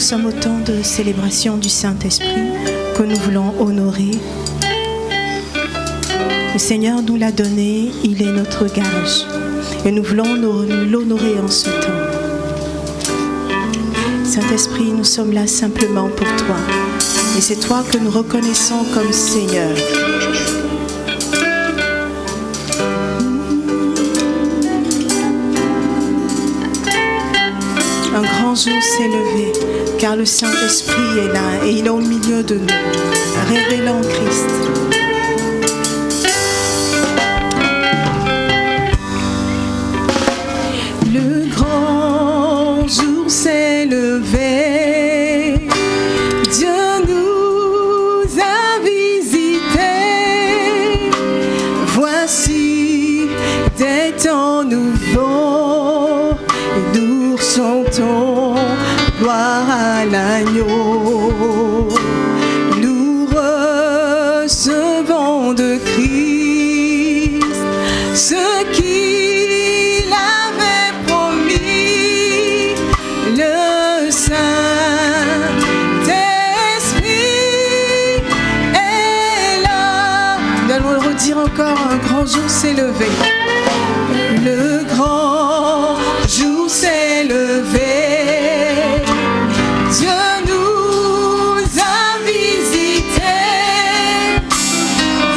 sommes au temps de célébration du Saint-Esprit que nous voulons honorer. Le Seigneur nous l'a donné, il est notre gage. Et nous voulons l'honorer en ce temps. Saint-Esprit, nous sommes là simplement pour toi. Et c'est toi que nous reconnaissons comme Seigneur. Un grand jour s'est levé, car le Saint-Esprit est là et il est au milieu de nous, révélant Christ. Le grand jour s'est levé, Dieu nous a visités. Voici des temps nouveaux, et nous chantons gloire à l'agneau. Nous recevons de Christ ce qu'il avait promis, le Saint-Esprit est là. Nous allons le redire encore, un grand jour s'est levé. Le grand jour s'est levé. Dieu nous a visités.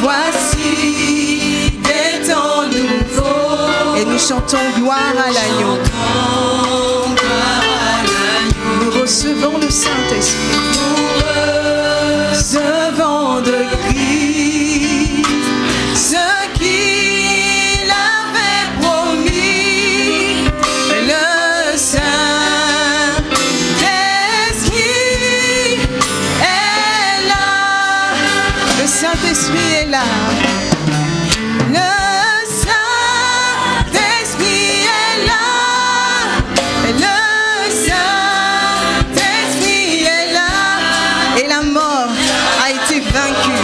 Voici des temps nouveaux. Et nous chantons gloire à l'agneau. Nous recevons le Saint-Esprit. Nous recevons de Christ ce qu'il avait promis, le Saint-Esprit est là. Le Saint-Esprit est là. Le Saint-Esprit est là. Le Saint-Esprit est là. Et la mort a été vaincue.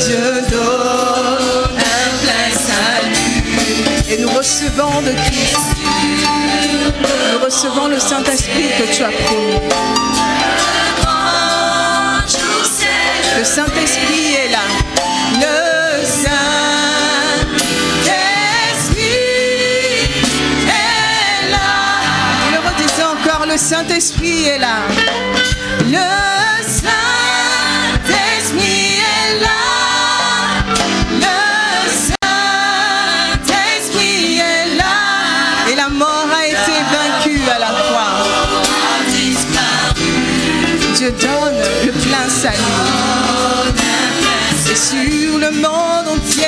Dieu donne un plein salut. Et nous recevons de Christ. Nous recevons le Saint-Esprit que tu as promis. Le Saint-Esprit est là. Le Saint-Esprit est là. Nous le redisons encore, le Saint-Esprit est là. Le Saint-Esprit est là. Le Saint-Esprit est là. Et la mort a été vaincue à la croix. Dieu donne le plein salut. Et sur le monde entier,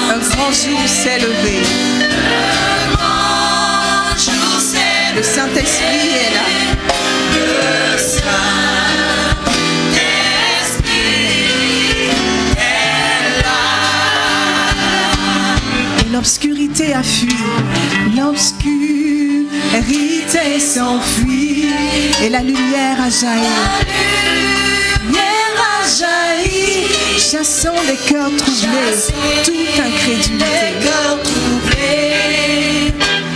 un grand jour s'est levé. Le Saint-Esprit est là. Le Saint-Esprit est là. Et l'obscurité a fui. L'obscurité s'enfuit. Et la lumière a jailli. Chassons les cœurs troublés, toute incrédulité.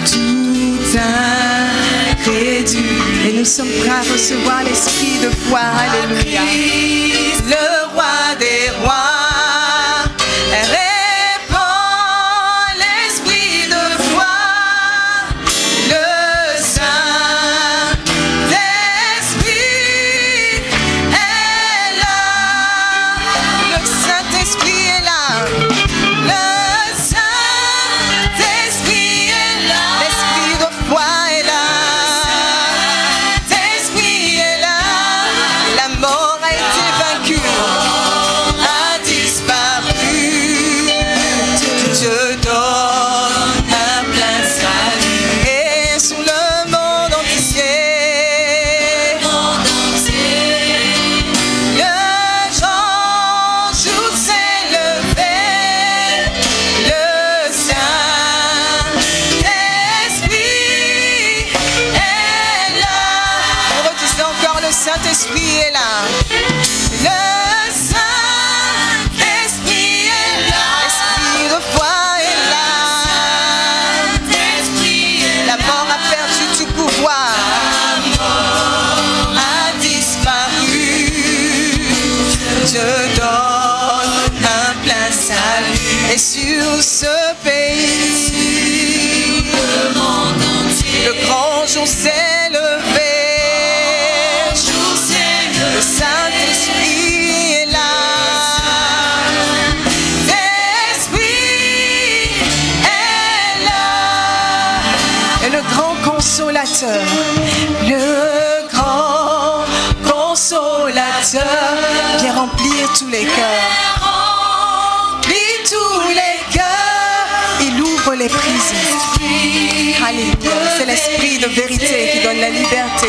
Toute incrédulité. Et nous sommes prêts à recevoir l'esprit de foi. Alléluia. Le roi des rois répand l'esprit de foi. Le Saint-Esprit est là. Le Saint-Esprit est là. Le Saint-Esprit est là. L'esprit de foi est là. L'esprit est là. La mort a été vaincue. Saint-Esprit est là. Le Saint-Esprit est là. L'esprit de foi est là. Et sur ce pays, le grand jour s'est levé. Le Saint-Esprit est là. L'Esprit est là. Et le grand consolateur, le grand consolateur vient remplir tous les cœurs. Remplit tous les cœurs. Il ouvre les prisons. Alléluia. C'est l'esprit de vérité qui donne la liberté.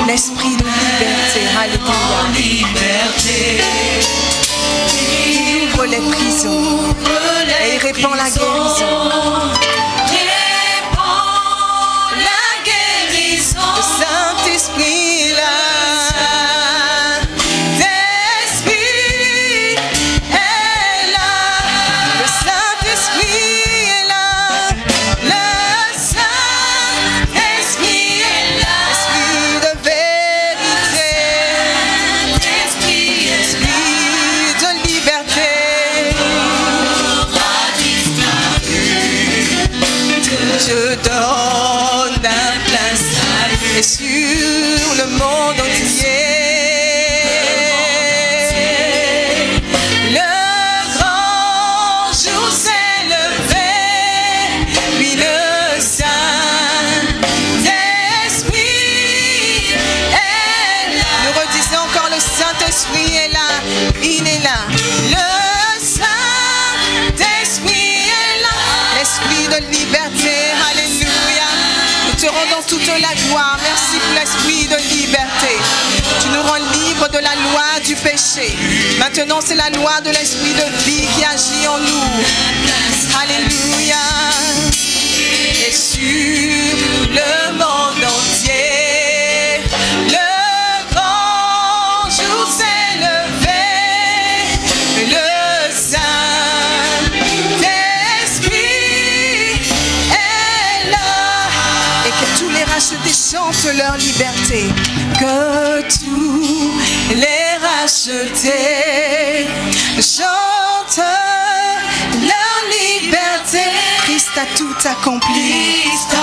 L'esprit de liberté. Alléluia. Il ouvre les prisons et il répand la guérison. Le Saint-Esprit est là. L'Esprit est là. Le Saint-Esprit est là. Le Saint-Esprit est là. Esprit de vérité. Esprit de liberté. Je donne un plein salut et sur le monde entier. Le grand jour s'est levé, puis le Saint-Esprit est là. Nous redisons encore, le Saint-Esprit est là, il est là. Le Saint-Esprit est là, l'Esprit de liberté, alléluia. Nous te rendons toute la gloire, merci pour l'Esprit de liberté. Tu nous rends libres de la loi du péché. Maintenant c'est la loi de l'Esprit de vie qui agit en nous. Alléluia. Et sur le monde entier, le grand jour s'est levé. Le Saint-Esprit est là. Et que tous les rachetés chantent leur liberté. Que tous les rachetés chantent leur liberté. Christ a tout accompli. Christ a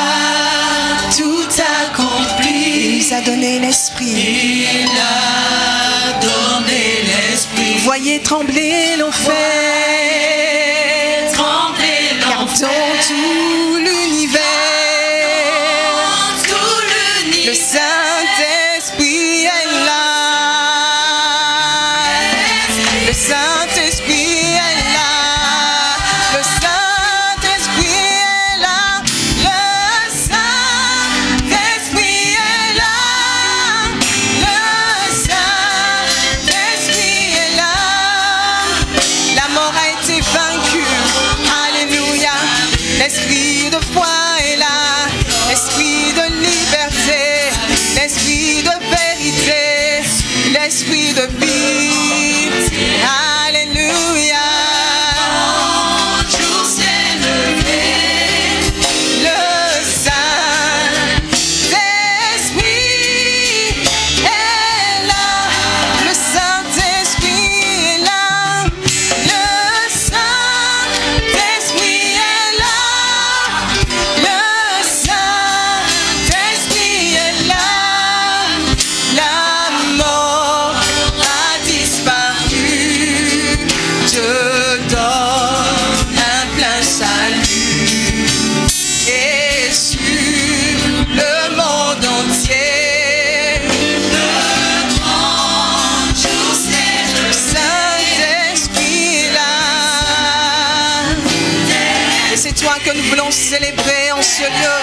tout accompli. Il nous a donné l'esprit. Il a donné l'esprit. Voyez trembler l'enfer. Car dans tout l'univers, le Saint-Esprit est là. Le Saint-Esprit est là. Le Saint-Esprit est là. Le Saint-Esprit est là. Le Saint-Esprit est là. La mort a été vaincue. Alléluia. L'esprit de foi est là. L'esprit de liberté. L'esprit de vérité, l'esprit de vie. Alléluia. Jour s'est levé. Le Saint-Esprit est là. Le Saint-Esprit est là. Le Saint-Esprit est là. Le Saint-Esprit est là. La mort a disparu. Je donne un plein salut. Et sur le monde entier, le grand jour s'est levé. Le Saint-Esprit est là. Et c'est toi que nous voulons célébrer en ce lieu.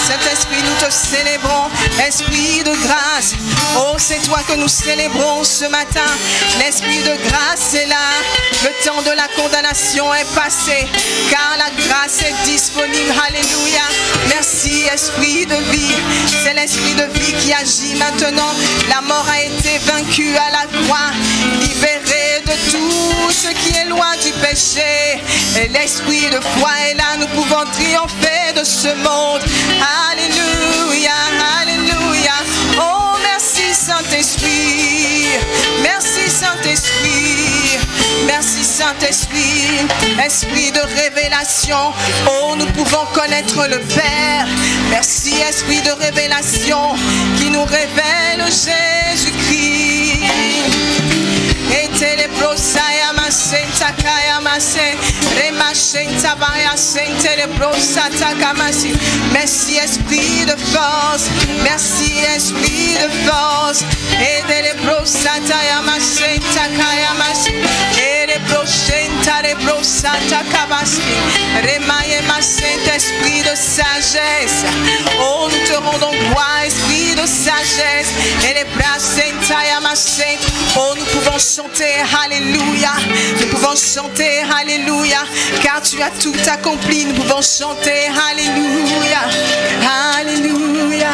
Saint-Esprit, nous te célébrons. Esprit de grâce, oh c'est toi que nous célébrons ce matin. L'Esprit de grâce est là. Le temps de la condamnation est passé, car la grâce est disponible. Alléluia. Merci Esprit de vie. C'est l'Esprit de vie qui agit maintenant. La mort a été vaincue à la croix, libérée de tout ce qui est loin du péché. Et l'Esprit de foi est là. Nous pouvons triompher de ce monde. Alléluia, alléluia. Oh merci Saint-Esprit. Merci Saint-Esprit. Merci Saint-Esprit, esprit de révélation. Oh, nous pouvons connaître le Père. Merci, esprit de révélation qui nous révèle Jésus-Christ. Et télébrosaya ma senta kaya ma se rema senta baya senta télébrosata kamasi. Merci esprit de force, merci esprit de force. Et télébrosata ya ma senta kaya ma se et télébrosenta télébrosata kabasi. Rema ma senta esprit de sagesse. Oh, nous te rendons gloire, esprit de sagesse. Et les bras senta ya ma senta. Oh, nous pouvons chanter Alléluia, nous pouvons chanter Alléluia, car tu as tout accompli. Nous pouvons chanter Alléluia, Alléluia,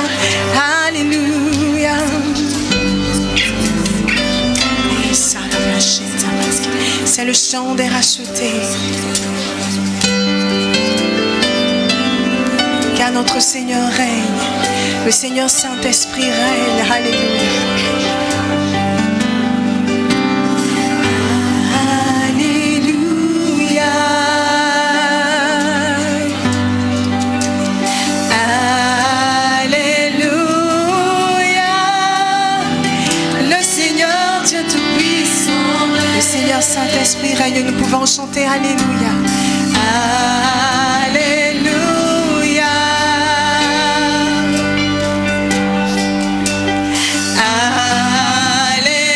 Alléluia. C'est le chant des rachetés, car notre Seigneur règne, le Seigneur Saint-Esprit règne. Alléluia. Saint-Esprit règne, nous pouvons chanter Alléluia. Alléluia. Alléluia.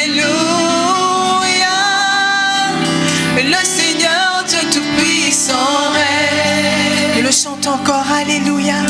Le Seigneur Dieu Tout-Puissant règne. Et le chante encore Alléluia.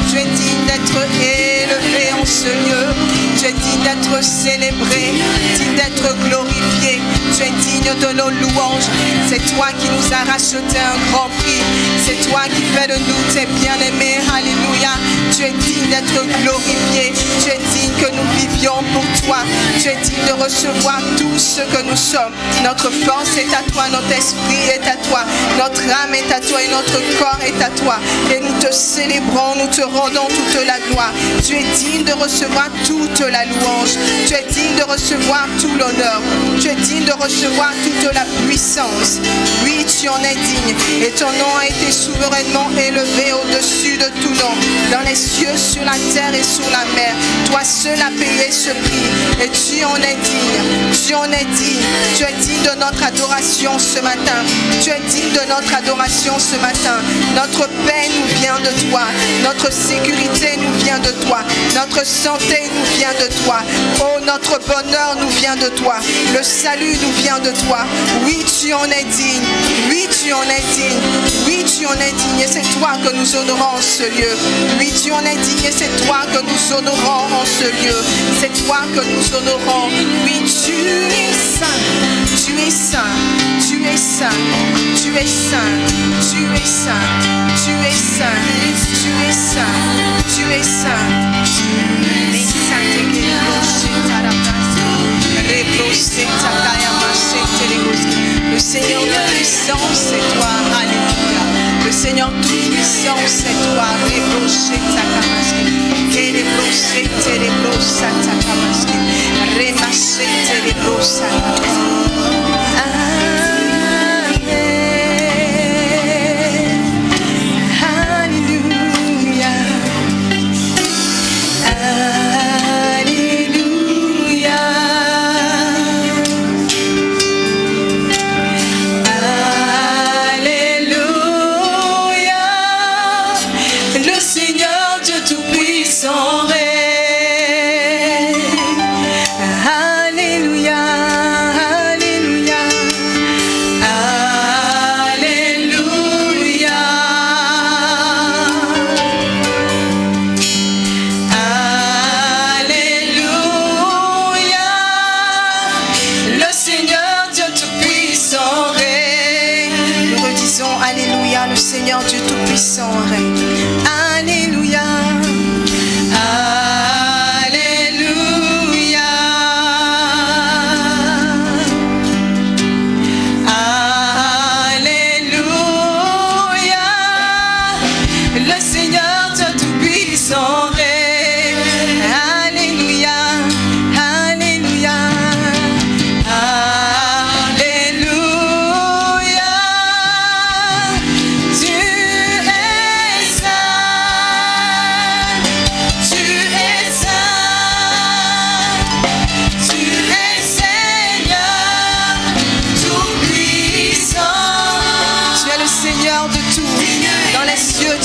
Tu es digne d'être élevé en ce lieu. Tu es digne d'être célébré, digne d'être glorifié. Tu es digne de nos louanges. C'est toi qui nous as racheté un grand prix. C'est toi qui fais de nous tes bien-aimés. Alléluia. Tu es digne d'être glorifié. Tu es digne que nous vivions pour toi. Tu es digne de recevoir tout ce que nous sommes. Notre force est à toi, notre esprit est à toi, notre âme est à toi et notre corps est à toi. Et nous te célébrons, nous te rendons toute la gloire. Tu es digne de recevoir toute la louange. Tu es digne de recevoir tout l'honneur. Tu es digne de recevoir toute la puissance. Oui, tu en es digne. Et ton nom a été souverainement élevé au-dessus de tout nom. Dans les cieux, sur la terre et sur la mer. Toi seul as payé ce prix. Et tu en es digne. Tu en es digne. Tu es digne de notre adoration ce matin. Tu es digne de notre adoration ce matin. Notre paix nous vient de toi. Notre sécurité nous vient de toi. Notre santé nous vient de toi. Oh, notre bonheur nous vient de toi. Le salut nous vient de toi. Oui, tu en es digne. Oui, tu en es digne. Oui, tu en es digne. Et c'est toi que nous honorons en ce lieu. Oui, tu en es digne. Et c'est toi que nous honorons en ce lieu. C'est toi que nous honorons. Oui, tu es saint. Tu es saint. Tu es saint. Tu es saint. Tu es saint. Tu es saint. Tu es saint. Tu es saint. Le Le Seigneur tout-puissant, c'est toi. Alléluia. Le Seigneur tout-puissant, c'est toi. Rebroché takamaski. Télébrosé, télébrosé takamaski. Remaché, télébrosé takamaski. Seigneur Dieu Tout-Puissant règne. Alléluia. Alléluia. Alléluia. Le Seigneur Dieu Tout-Puissant règne. Alléluia. Alléluia.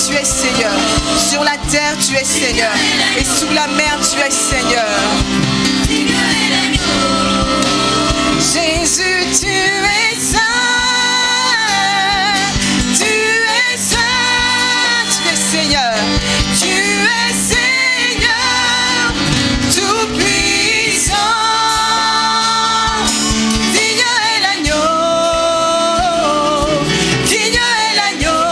Tu es Seigneur. Sur la terre, tu es Seigneur. Et sous la mer, tu es Seigneur. Jésus, tu es saint. Tu es saint. Tu es Seigneur. Tu es Seigneur. Tout-puissant. Digne est l'agneau. Digne est l'agneau.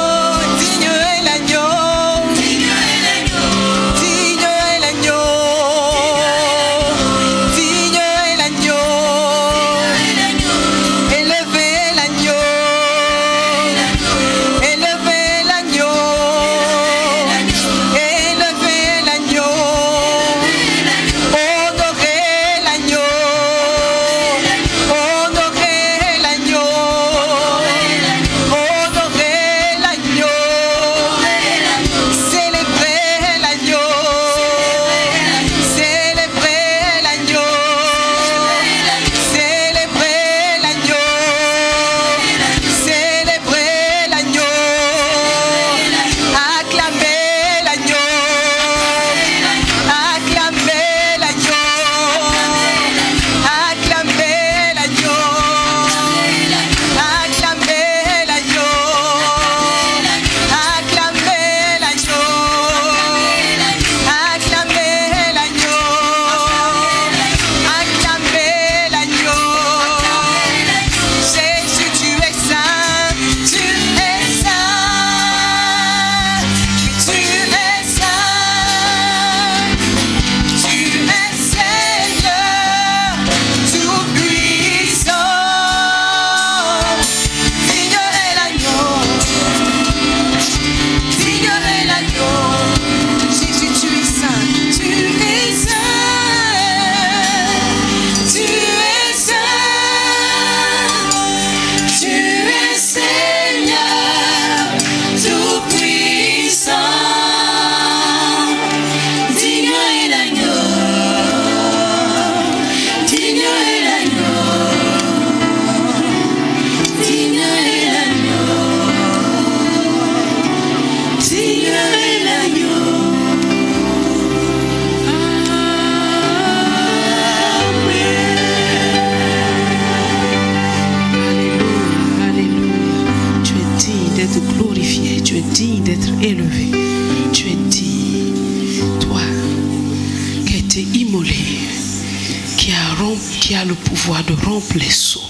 Qui a le pouvoir de rompre les sceaux.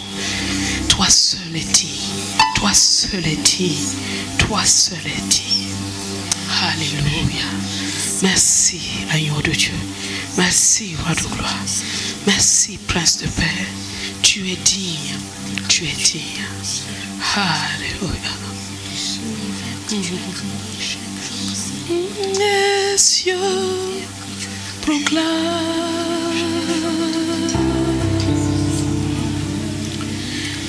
Toi seul est digne. Toi seul est digne. Toi seul est digne. Alléluia. Merci, agneau de Dieu. Merci, roi de gloire. Merci, prince de paix. Tu es digne. Tu tu es digne. Alléluia. Les cieux proclament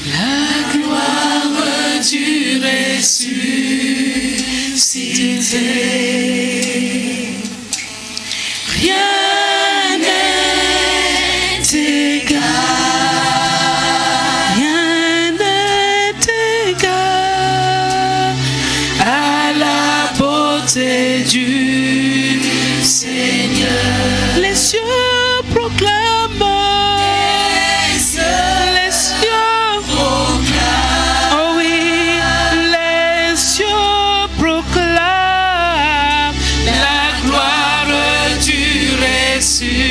la gloire du ressuscité. Rien n'est égal, rien n'est égal à la beauté du Seigneur. Les cieux proclament, les cieux proclament, oh oui, les cieux proclament la gloire du ressuscité.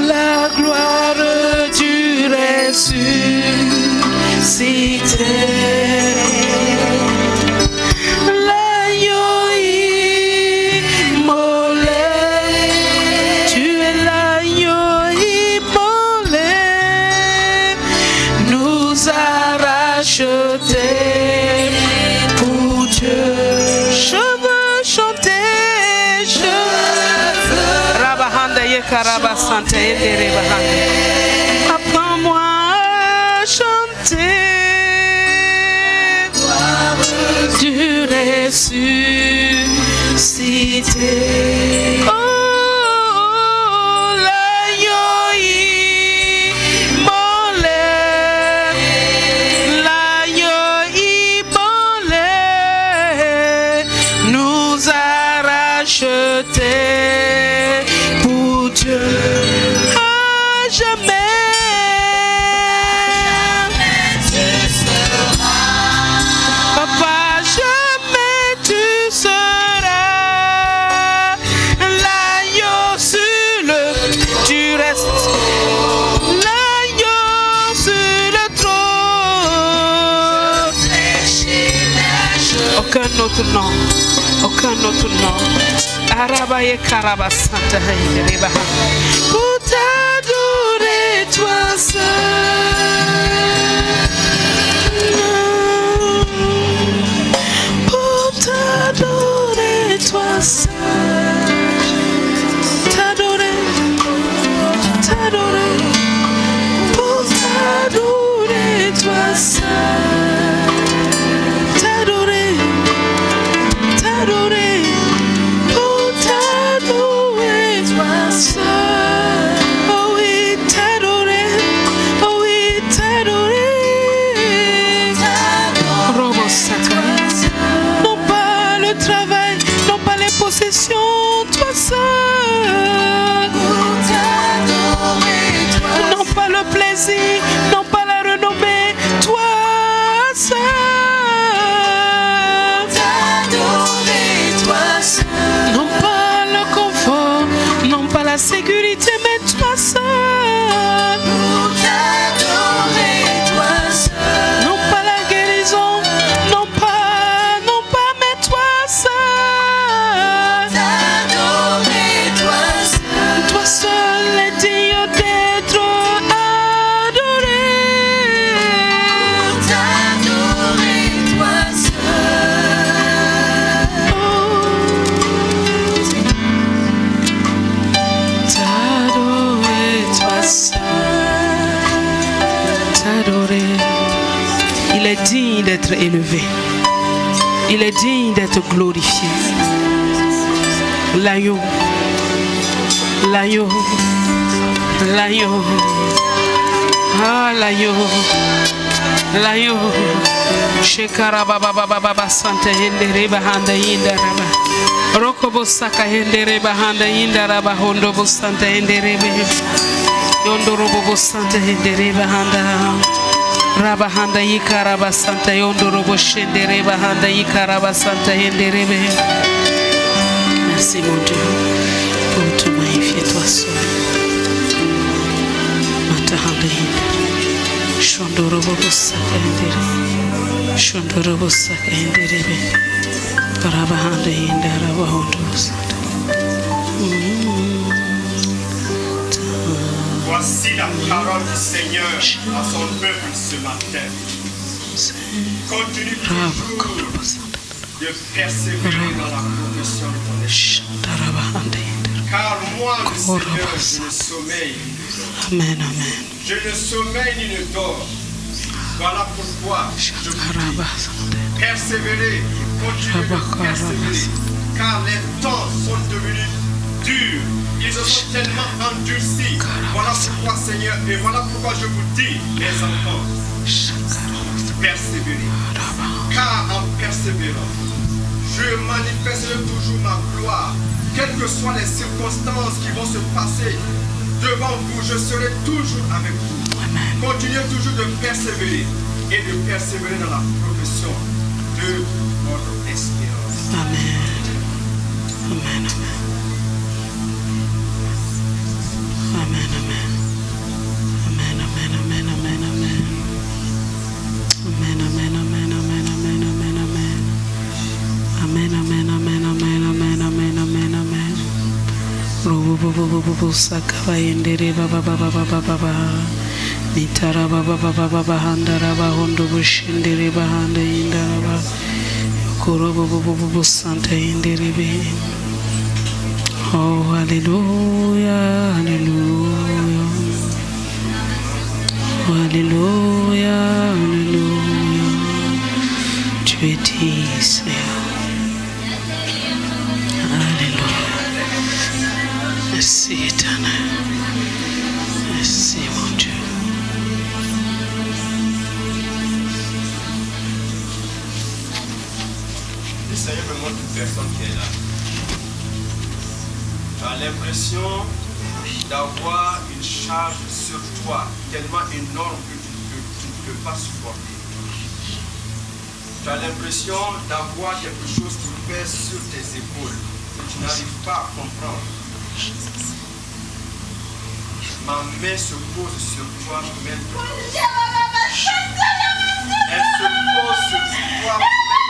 La gloire du ressuscité. L'agneau immolé, tu es l'agneau immolé, nous a rachetés pour Dieu. Je veux chanter, je veux. Rabahanda yekaraba sante yedere bahanda. Apprends-moi à chanter. Du ressuscité. Oh, l'agneau immolé, l'agneau immolé, nous a rachetés pour Dieu. À jamais. Aucun autre nom, aucun autre nom. Arabaye Karabasanta Haïdeba. Pour t'adorer, toi seul. Pour t'adorer, toi seul. T'adorer, t'adorer. adoré. Il est digne d'être élevé. Il est digne d'être glorifié. L'agneau, l'agneau, l'agneau, ah l'agneau, l'agneau. Shekara baba baba baba santa hendere bahanda indaraba. Rokobo saka hendere bahanda indaraba hondo bo santa hendere be. Yondo robo bo santa hendere bahanda. Rabahanda yikaraba santa yondo robo shendere bahanda yikaraba santa hendere be. Merci mon Dieu pour te magnifier toi seul. Matahanda hendere. Shondo robo bo saka hendere. Shondo robo saka hendere be. Rabahanda indaraba hondo bo santa. Voici la parole du Seigneur à son peuple ce matin. Continue toujours de persévérer dans la profession de ton esprit. Car moi, le Seigneur, je ne sommeille. Amen, amen. Je ne sommeille ni ne dors. Voilà pourquoi je vous dis, persévérez, continuez de persévérer. Car les temps sont devenus durs. Ils se sont tellement endurcis. Voilà pourquoi, Seigneur, et voilà pourquoi je vous dis, mes enfants, persévérez. Car en persévérant, je manifesterai toujours ma gloire. Quelles que soient les circonstances qui vont se passer devant vous, je serai toujours avec vous. Continuez toujours de persévérer et de persévérer dans la profession de votre espérance. Amen. Amen, amen. Amen, amen. Amen, amen, amen, amen, amen. Amen, amen, amen, amen, amen, amen, amen. Amen, amen, amen, amen, amen, amen, amen, amen. Robo sakaba endere baba baba baba baba. Mitara baba baba baba handara ba hondo bushendere bahanda indara ba. Korobo santa endere be. Oh, hallelujah, hallelujah. Oh, hallelujah, hallelujah. Tu es digne, Seigneur. Alléluia. Merci, éternel. Merci, mon Dieu. Le Seigneur me montre une personne qui est là. Tu as l'impression d'avoir une charge sur toi tellement énorme que tu ne peux pas supporter. Tu as l'impression d'avoir quelque chose qui pèse sur tes épaules que tu n'arrives pas à comprendre. Ma main se pose sur toi maintenant. Elle se pose sur toi maintenant.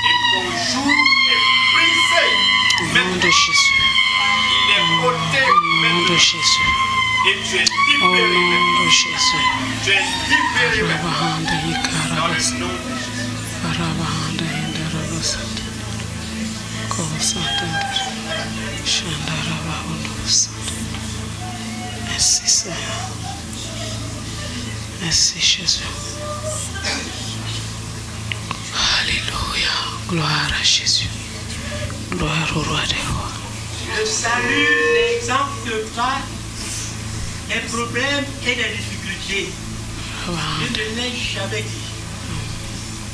Et ton joug est brisé. Au nom de Jésus. Il est ôté Au nom de maintenant. Jésus. Et tu es Au libéré nom maintenant. de Jésus. Tu es libéré maintenant. Rabahanda Dans yikaraba. le nom de Jésus. Rabahanda indaraba santa. Kobo santa. Shandaraba hondo santa. Merci Seigneur. Merci Jésus. Alléluia. Gloire à Jésus. Gloire au roi des rois. Le salut n'exempte pas des problèmes et des difficultés. Je ne l'ai jamais dit.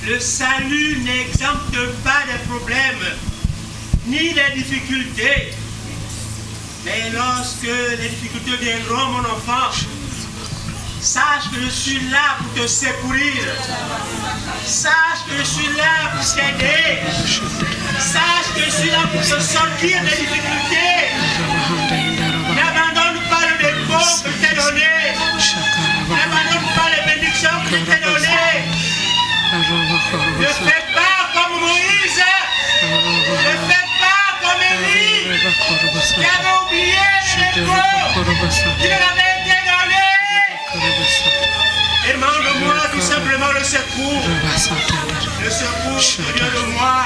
Le salut n'exempte pas des problèmes ni des difficultés. Mais lorsque les difficultés viendront, mon enfant, sache que je suis là pour te secourir. Sache que je suis là pour t'aider. Sache que je suis là pour te sortir des difficultés. N'abandonne pas le dépôt que je t'ai donné. N'abandonne pas les bénédictions que je t'ai données. Ne fais pas comme Moïse. Ne fais pas comme Élie. Qui avait oublié le dépôt qui leur avait été donné. Demande-moi tout simplement le secours. Le secours qui vient de moi,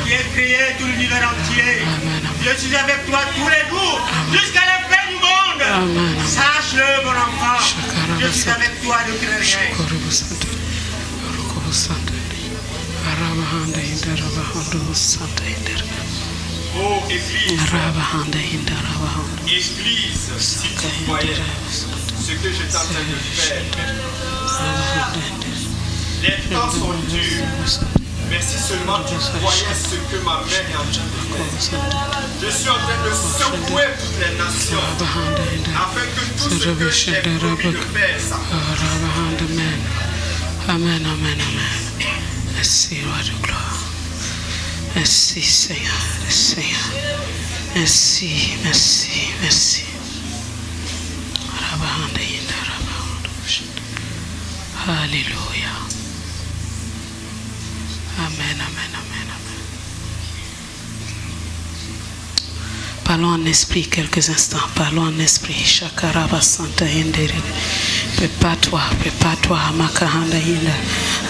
qui est créé tout l'univers entier. Je suis avec toi tous les jours, jusqu'à la fin du monde. Amen. Sache-le, mon enfant. Je suis avec toi, ne crains rien. Oh, Église, Église, si tu voyais ce que j'étais en train de faire. Les temps sont durs, mais si seulement tu voyais ce que ma main est en train de faire. Je suis en train de secouer toutes les nations, afin que tout ce que j'ai promis de faire s'accomplisse. Amen, amen, amen. Merci, roi de gloire. Merci, Seigneur, Seigneur. Merci, merci, merci. Alléluia. Amen, amen, amen, amen. Parlons en esprit quelques instants. Parlons en esprit. Shakaraba Santa Indere. Prépare-toi, Makahanda Hinda,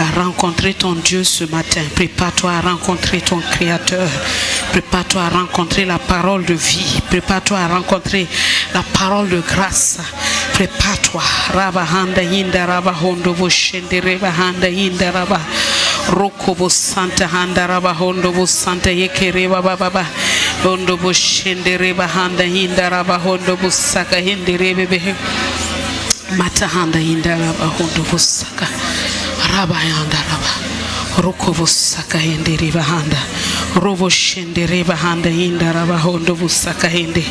à rencontrer ton Dieu ce matin. Prépare-toi à rencontrer ton Créateur. Prépare-toi à rencontrer la parole de vie. Prépare-toi à rencontrer la parole de grâce. Prépare-toi. Rabahanda Hinda, Rabahondo Boshende, Rebahanda Hinda, Rabah. Rokobo Santa Handa, Rabahondo Bosanta Yekere Baba. Hondo Boshende, Rebahanda Hinda, Rabahondo Bosaka Hindi Rebebe. Matahanda Indaraba Hondo Busaka Rabayandaraba Rokobosaka Hindi Ribahanda Robo Shende Rebahanda Indaraba Hondo Busaka Hindi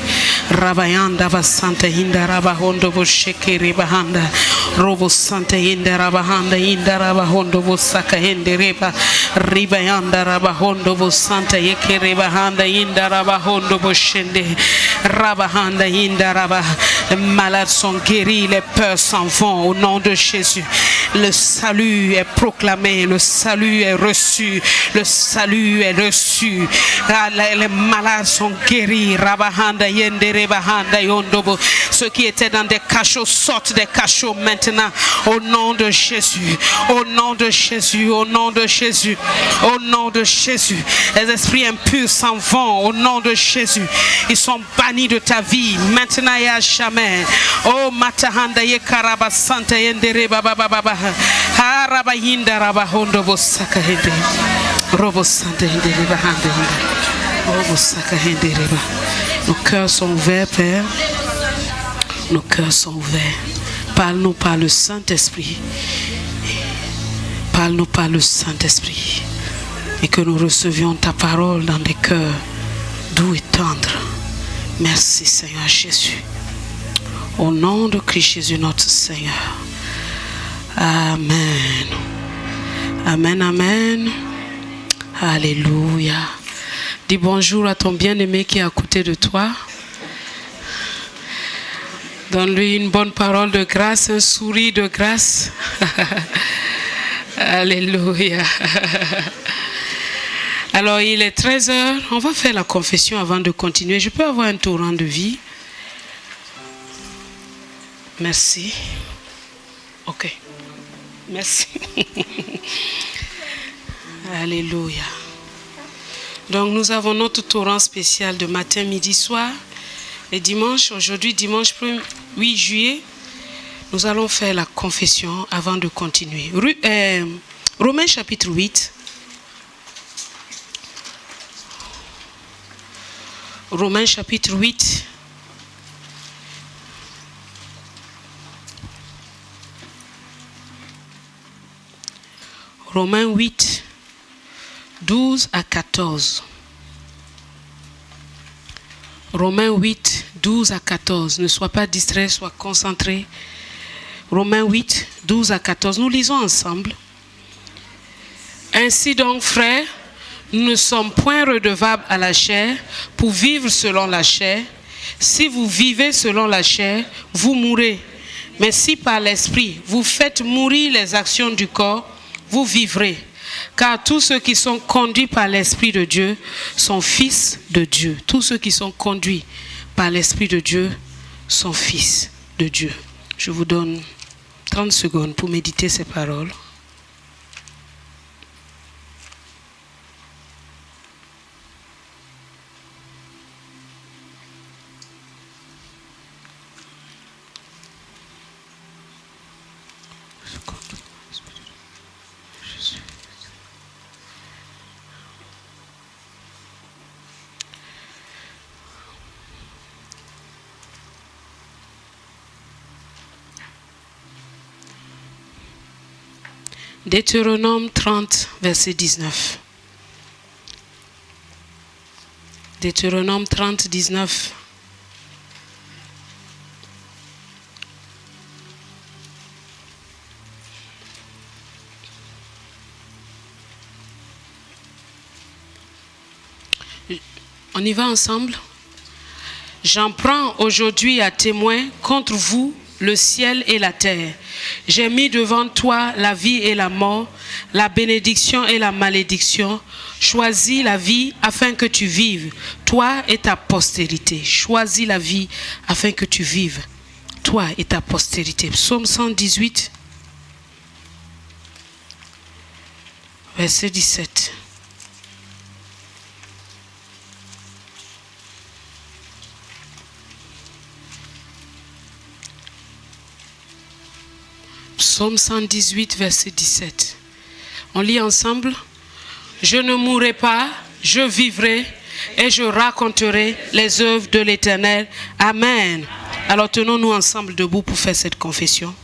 Rabayanda Vasanta Indaraba Hondo Busheke Ribahanda Robo Santa Indarabahanda Indaraba Hondo Busaka Hindi Reba Ribayanda Raba Hondo Busanta Yeke Rebahanda Indaraba Hondo Bushende Rabahanda Indaraba. Les malades sont guéris, les peurs s'en vont au nom de Jésus. Le salut est proclamé, le salut est reçu, le salut est reçu. Les malades sont guéris. Rabahanda Yendere Bahanda Yondobo. Ceux qui étaient dans des cachots sortent des cachots maintenant au nom de Jésus. Au nom de Jésus, au nom de Jésus, au nom de Jésus. Les esprits impurs s'en vont au nom de Jésus. Ils sont bannis de ta vie maintenant et à jamais. Oh Matahanda Yekaraba Santa Yendere Baba Baba Haraba Yinda Raba Hondo Bosaka Hende Robo Santa Yendere Bahanda Robo Saka Yendere Ba. Nos cœurs sont ouverts, Père. Nos cœurs sont ouverts. Parle-nous par le Saint-Esprit. Parle-nous par le Saint-Esprit. Et que nous recevions ta parole dans des cœurs doux et tendres. Merci Seigneur Jésus. Au nom de Christ Jésus notre Seigneur. Amen. Amen, amen. Alléluia. Dis bonjour à ton bien-aimé qui est à côté de toi. Donne-lui une bonne parole de grâce, un sourire de grâce. Alléluia. Alors, il est 13h. On va faire la confession avant de continuer. Je peux avoir un torrent de vie? Merci. Ok. Merci. Alléluia. Donc, nous avons notre torrent spécial de matin, midi, soir. Et dimanche, aujourd'hui, dimanche 8 juillet, nous allons faire la confession avant de continuer. Romains chapitre 8. Romains chapitre 8. Romains 8, 12 à 14. Romains 8, 12 à 14. Ne sois pas distrait, sois concentré. Romains 8, 12 à 14. Nous lisons ensemble. Ainsi donc, frères, nous ne sommes point redevables à la chair pour vivre selon la chair. Si vous vivez selon la chair, vous mourrez. Mais si par l'esprit, vous faites mourir les actions du corps, vous vivrez. Car tous ceux qui sont conduits par l'Esprit de Dieu sont fils de Dieu. Tous ceux qui sont conduits par l'Esprit de Dieu sont fils de Dieu. Je vous donne 30 secondes pour méditer ces paroles. Deutéronome 30, verset 19. Deutéronome 30, 19. On y va ensemble? J'en prends aujourd'hui à témoin contre vous le ciel et la terre. J'ai mis devant toi la vie et la mort, la bénédiction et la malédiction. Choisis la vie afin que tu vives, toi et ta postérité. Choisis la vie afin que tu vives, toi et ta postérité. Psaume 118, verset 17. Psaume 118, verset 17. On lit ensemble. Je ne mourrai pas, je vivrai et je raconterai les œuvres de l'Éternel. Amen. Alors tenons-nous ensemble debout pour faire cette confession.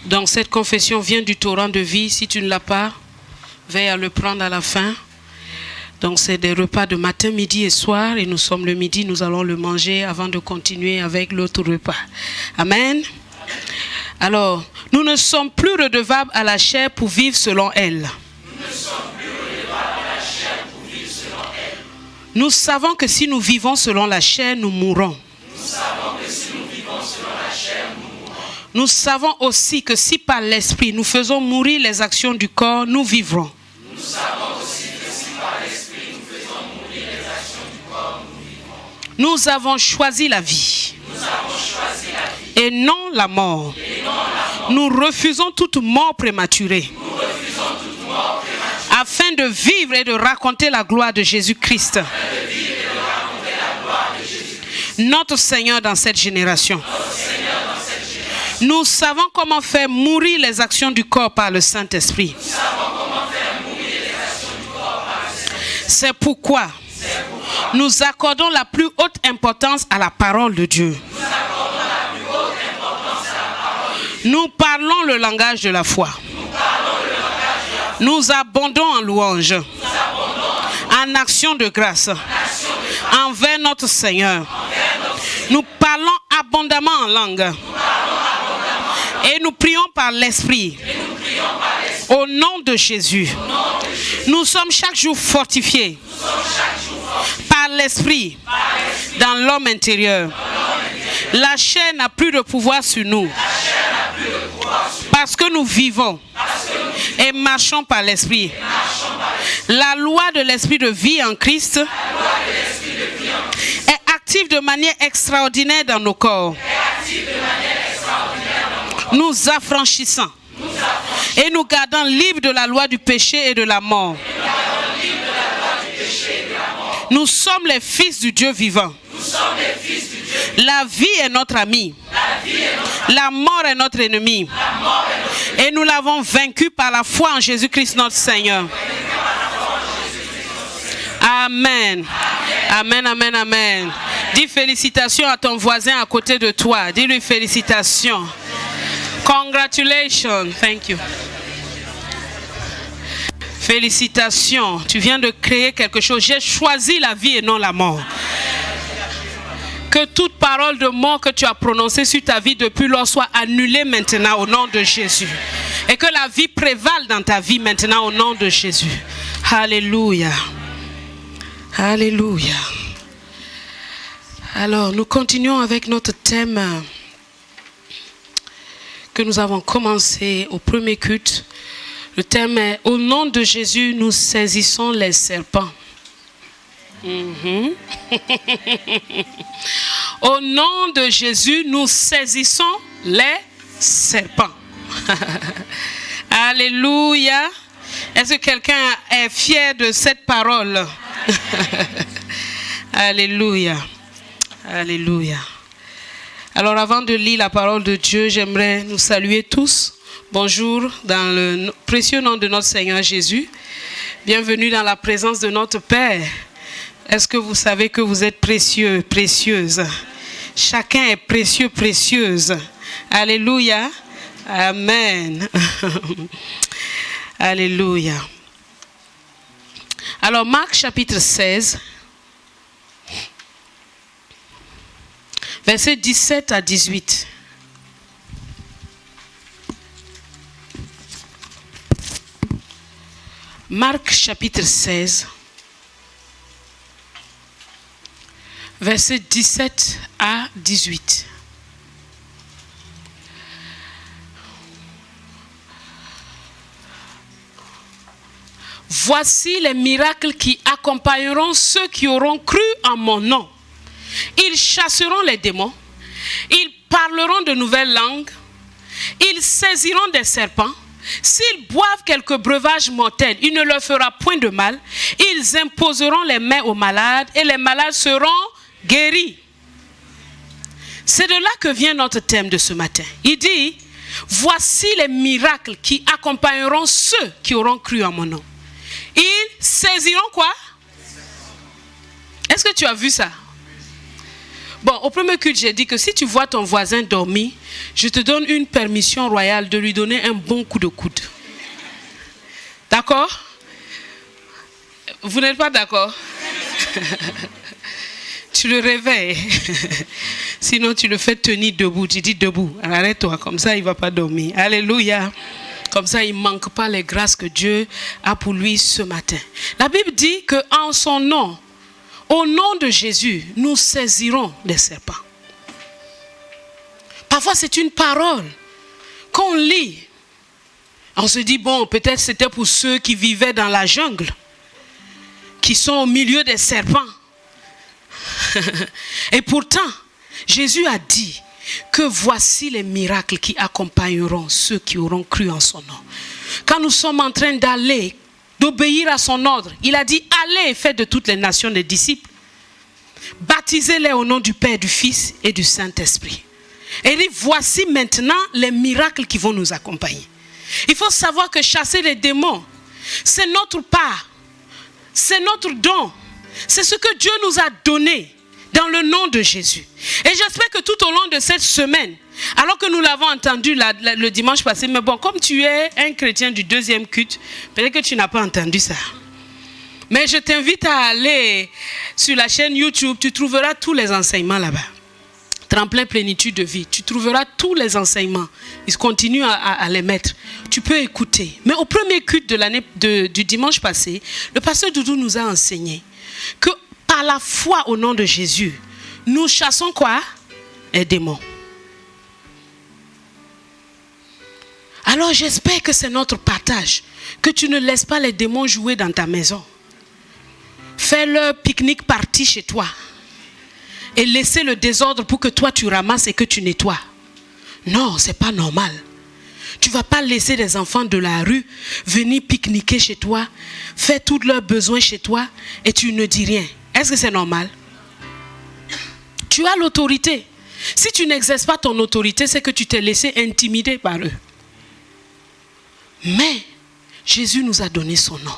Donc cette confession vient du torrent de vie. Si tu ne l'as pas, veille à le prendre à la fin. Donc c'est des repas de matin, midi et soir. Et nous sommes le midi, nous allons le manger avant de continuer avec l'autre repas. Amen. Alors, nous ne sommes plus redevables à la chair pour vivre selon elle. Nous savons que si nous vivons selon la chair, nous mourrons. Nous savons aussi que si par l'esprit nous faisons mourir les actions du corps, nous vivrons. Nous avons choisi la vie. Et non la mort. Nous refusons toute mort prématurée. Afin de vivre et de raconter la gloire de Jésus-Christ. Notre Seigneur dans cette génération. Nous savons comment faire mourir les actions du corps par le Saint-Esprit. C'est pourquoi nous accordons la plus haute importance à la parole de Dieu. Nous parlons le langage de la foi. Nous abondons en louange, en action de grâce, envers notre Seigneur. Nous parlons abondamment en langue. Et nous prions par l'Esprit. Au nom de Jésus. Nous sommes chaque jour fortifiés par l'Esprit dans l'homme intérieur. La chair n'a plus de pouvoir sur nous. Parce que nous vivons et marchons par l'Esprit. La loi de l'Esprit de vie en Christ est active de manière extraordinaire dans nos corps. Nous affranchissons et nous gardons libres de la loi du péché et de la mort. Nous sommes les fils du Dieu vivant. La vie est notre ami. La mort est notre ennemi. Et nous l'avons vaincu par la foi en Jésus-Christ notre Seigneur. Amen. Amen, amen, amen. Dis félicitations à ton voisin à côté de toi. Dis-lui félicitations. Congratulations. Thank you. Félicitations. Tu viens de créer quelque chose. J'ai choisi la vie et non la mort. Que toute parole de mort que tu as prononcée sur ta vie depuis lors soit annulée maintenant au nom de Jésus. Et que la vie prévale dans ta vie maintenant au nom de Jésus. Alléluia. Alléluia. Alors, nous continuons avec notre thème que nous avons commencé au premier culte. Le thème est « Au nom de Jésus, nous saisissons les serpents ». Au nom de Jésus, nous saisissons les serpents. Alléluia. Est-ce que quelqu'un est fier de cette parole? Alléluia. Alléluia. Alors avant de lire la parole de Dieu, j'aimerais nous saluer tous. Bonjour dans le précieux nom de notre Seigneur Jésus. Bienvenue dans la présence de notre Père. Est-ce que vous savez que vous êtes précieux, précieuse? Chacun est précieux, précieuse. Alléluia. Amen. Alléluia. Alors, Marc chapitre 16, versets 17 à 18. Marc chapitre 16, versets 17 à 18. Voici les miracles qui accompagneront ceux qui auront cru en mon nom. Ils chasseront les démons, ils parleront de nouvelles langues, ils saisiront des serpents. S'ils boivent quelques breuvages mortels, il ne leur fera point de mal. Ils imposeront les mains aux malades et les malades seront guéris. C'est de là que vient notre thème de ce matin. Il dit, voici les miracles qui accompagneront ceux qui auront cru en mon nom. Ils saisiront quoi? Est-ce que tu as vu ça? Bon, au premier culte, j'ai dit que si tu vois ton voisin dormir, je te donne une permission royale de lui donner un bon coup de coude. D'accord? Vous n'êtes pas d'accord? Tu le réveilles. Sinon, tu le fais tenir debout. Tu dis debout. Arrête-toi, comme ça, il ne va pas dormir. Alléluia. Comme ça, il ne manque pas les grâces que Dieu a pour lui ce matin. La Bible dit qu'en son nom, au nom de Jésus, nous saisirons des serpents. Parfois, c'est une parole qu'on lit. On se dit, bon, peut-être c'était pour ceux qui vivaient dans la jungle, qui sont au milieu des serpents. Et pourtant, Jésus a dit que voici les miracles qui accompagneront ceux qui auront cru en son nom. Quand nous sommes en train d'aller, d'obéir à son ordre, il a dit, allez et faites de toutes les nations des disciples. Baptisez-les au nom du Père, du Fils et du Saint-Esprit. Et il dit, voici maintenant les miracles qui vont nous accompagner. Il faut savoir que chasser les démons, c'est notre part, c'est notre don, c'est ce que Dieu nous a donné dans le nom de Jésus. Et j'espère que tout au long de cette semaine, alors que nous l'avons entendu le dimanche passé, mais bon, comme tu es un chrétien du deuxième culte, peut-être que tu n'as pas entendu ça. Mais je t'invite à aller sur la chaîne YouTube, tu trouveras tous les enseignements là-bas. Tremplin plénitude de vie, tu trouveras tous les enseignements. Ils continuent à les mettre. Tu peux écouter. Mais au premier culte de l'année du dimanche passé, le pasteur Doudou nous a enseigné que par la foi au nom de Jésus, nous chassons quoi? Les démons. Alors j'espère que c'est notre partage, que tu ne laisses pas les démons jouer dans ta maison. Fais leur pique-nique party chez toi. Et laisser le désordre pour que toi tu ramasses et que tu nettoies. Non, c'est pas normal. Tu vas pas laisser des enfants de la rue venir pique-niquer chez toi, faire tous leurs besoins chez toi et tu ne dis rien. Est-ce que c'est normal? Tu as l'autorité. Si tu n'exerces pas ton autorité, c'est que tu t'es laissé intimider par eux. Mais Jésus nous a donné son nom.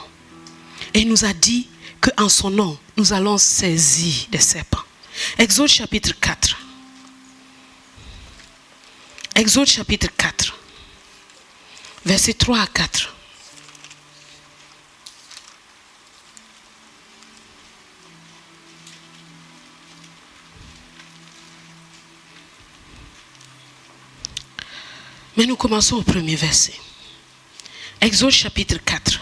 Et il nous a dit qu'en son nom, nous allons saisir des serpents. Exode chapitre 4. Exode chapitre 4. Versets 3 à 4. Mais nous commençons au premier verset. Exode chapitre 4.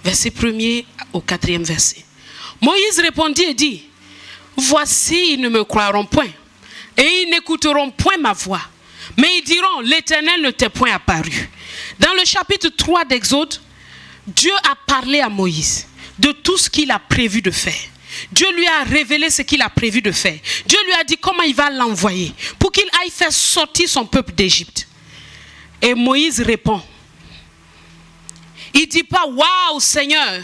Verset 1er au 4e verset. Moïse répondit et dit, voici, ils ne me croiront point, et ils n'écouteront point ma voix. Mais ils diront, l'Éternel ne t'est point apparu. Dans le chapitre 3 d'Exode, Dieu a parlé à Moïse de tout ce qu'il a prévu de faire. Dieu lui a révélé ce qu'il a prévu de faire. Dieu lui a dit comment il va l'envoyer pour qu'il aille faire sortir son peuple d'Égypte. Et Moïse répond. Il ne dit pas, waouh Seigneur,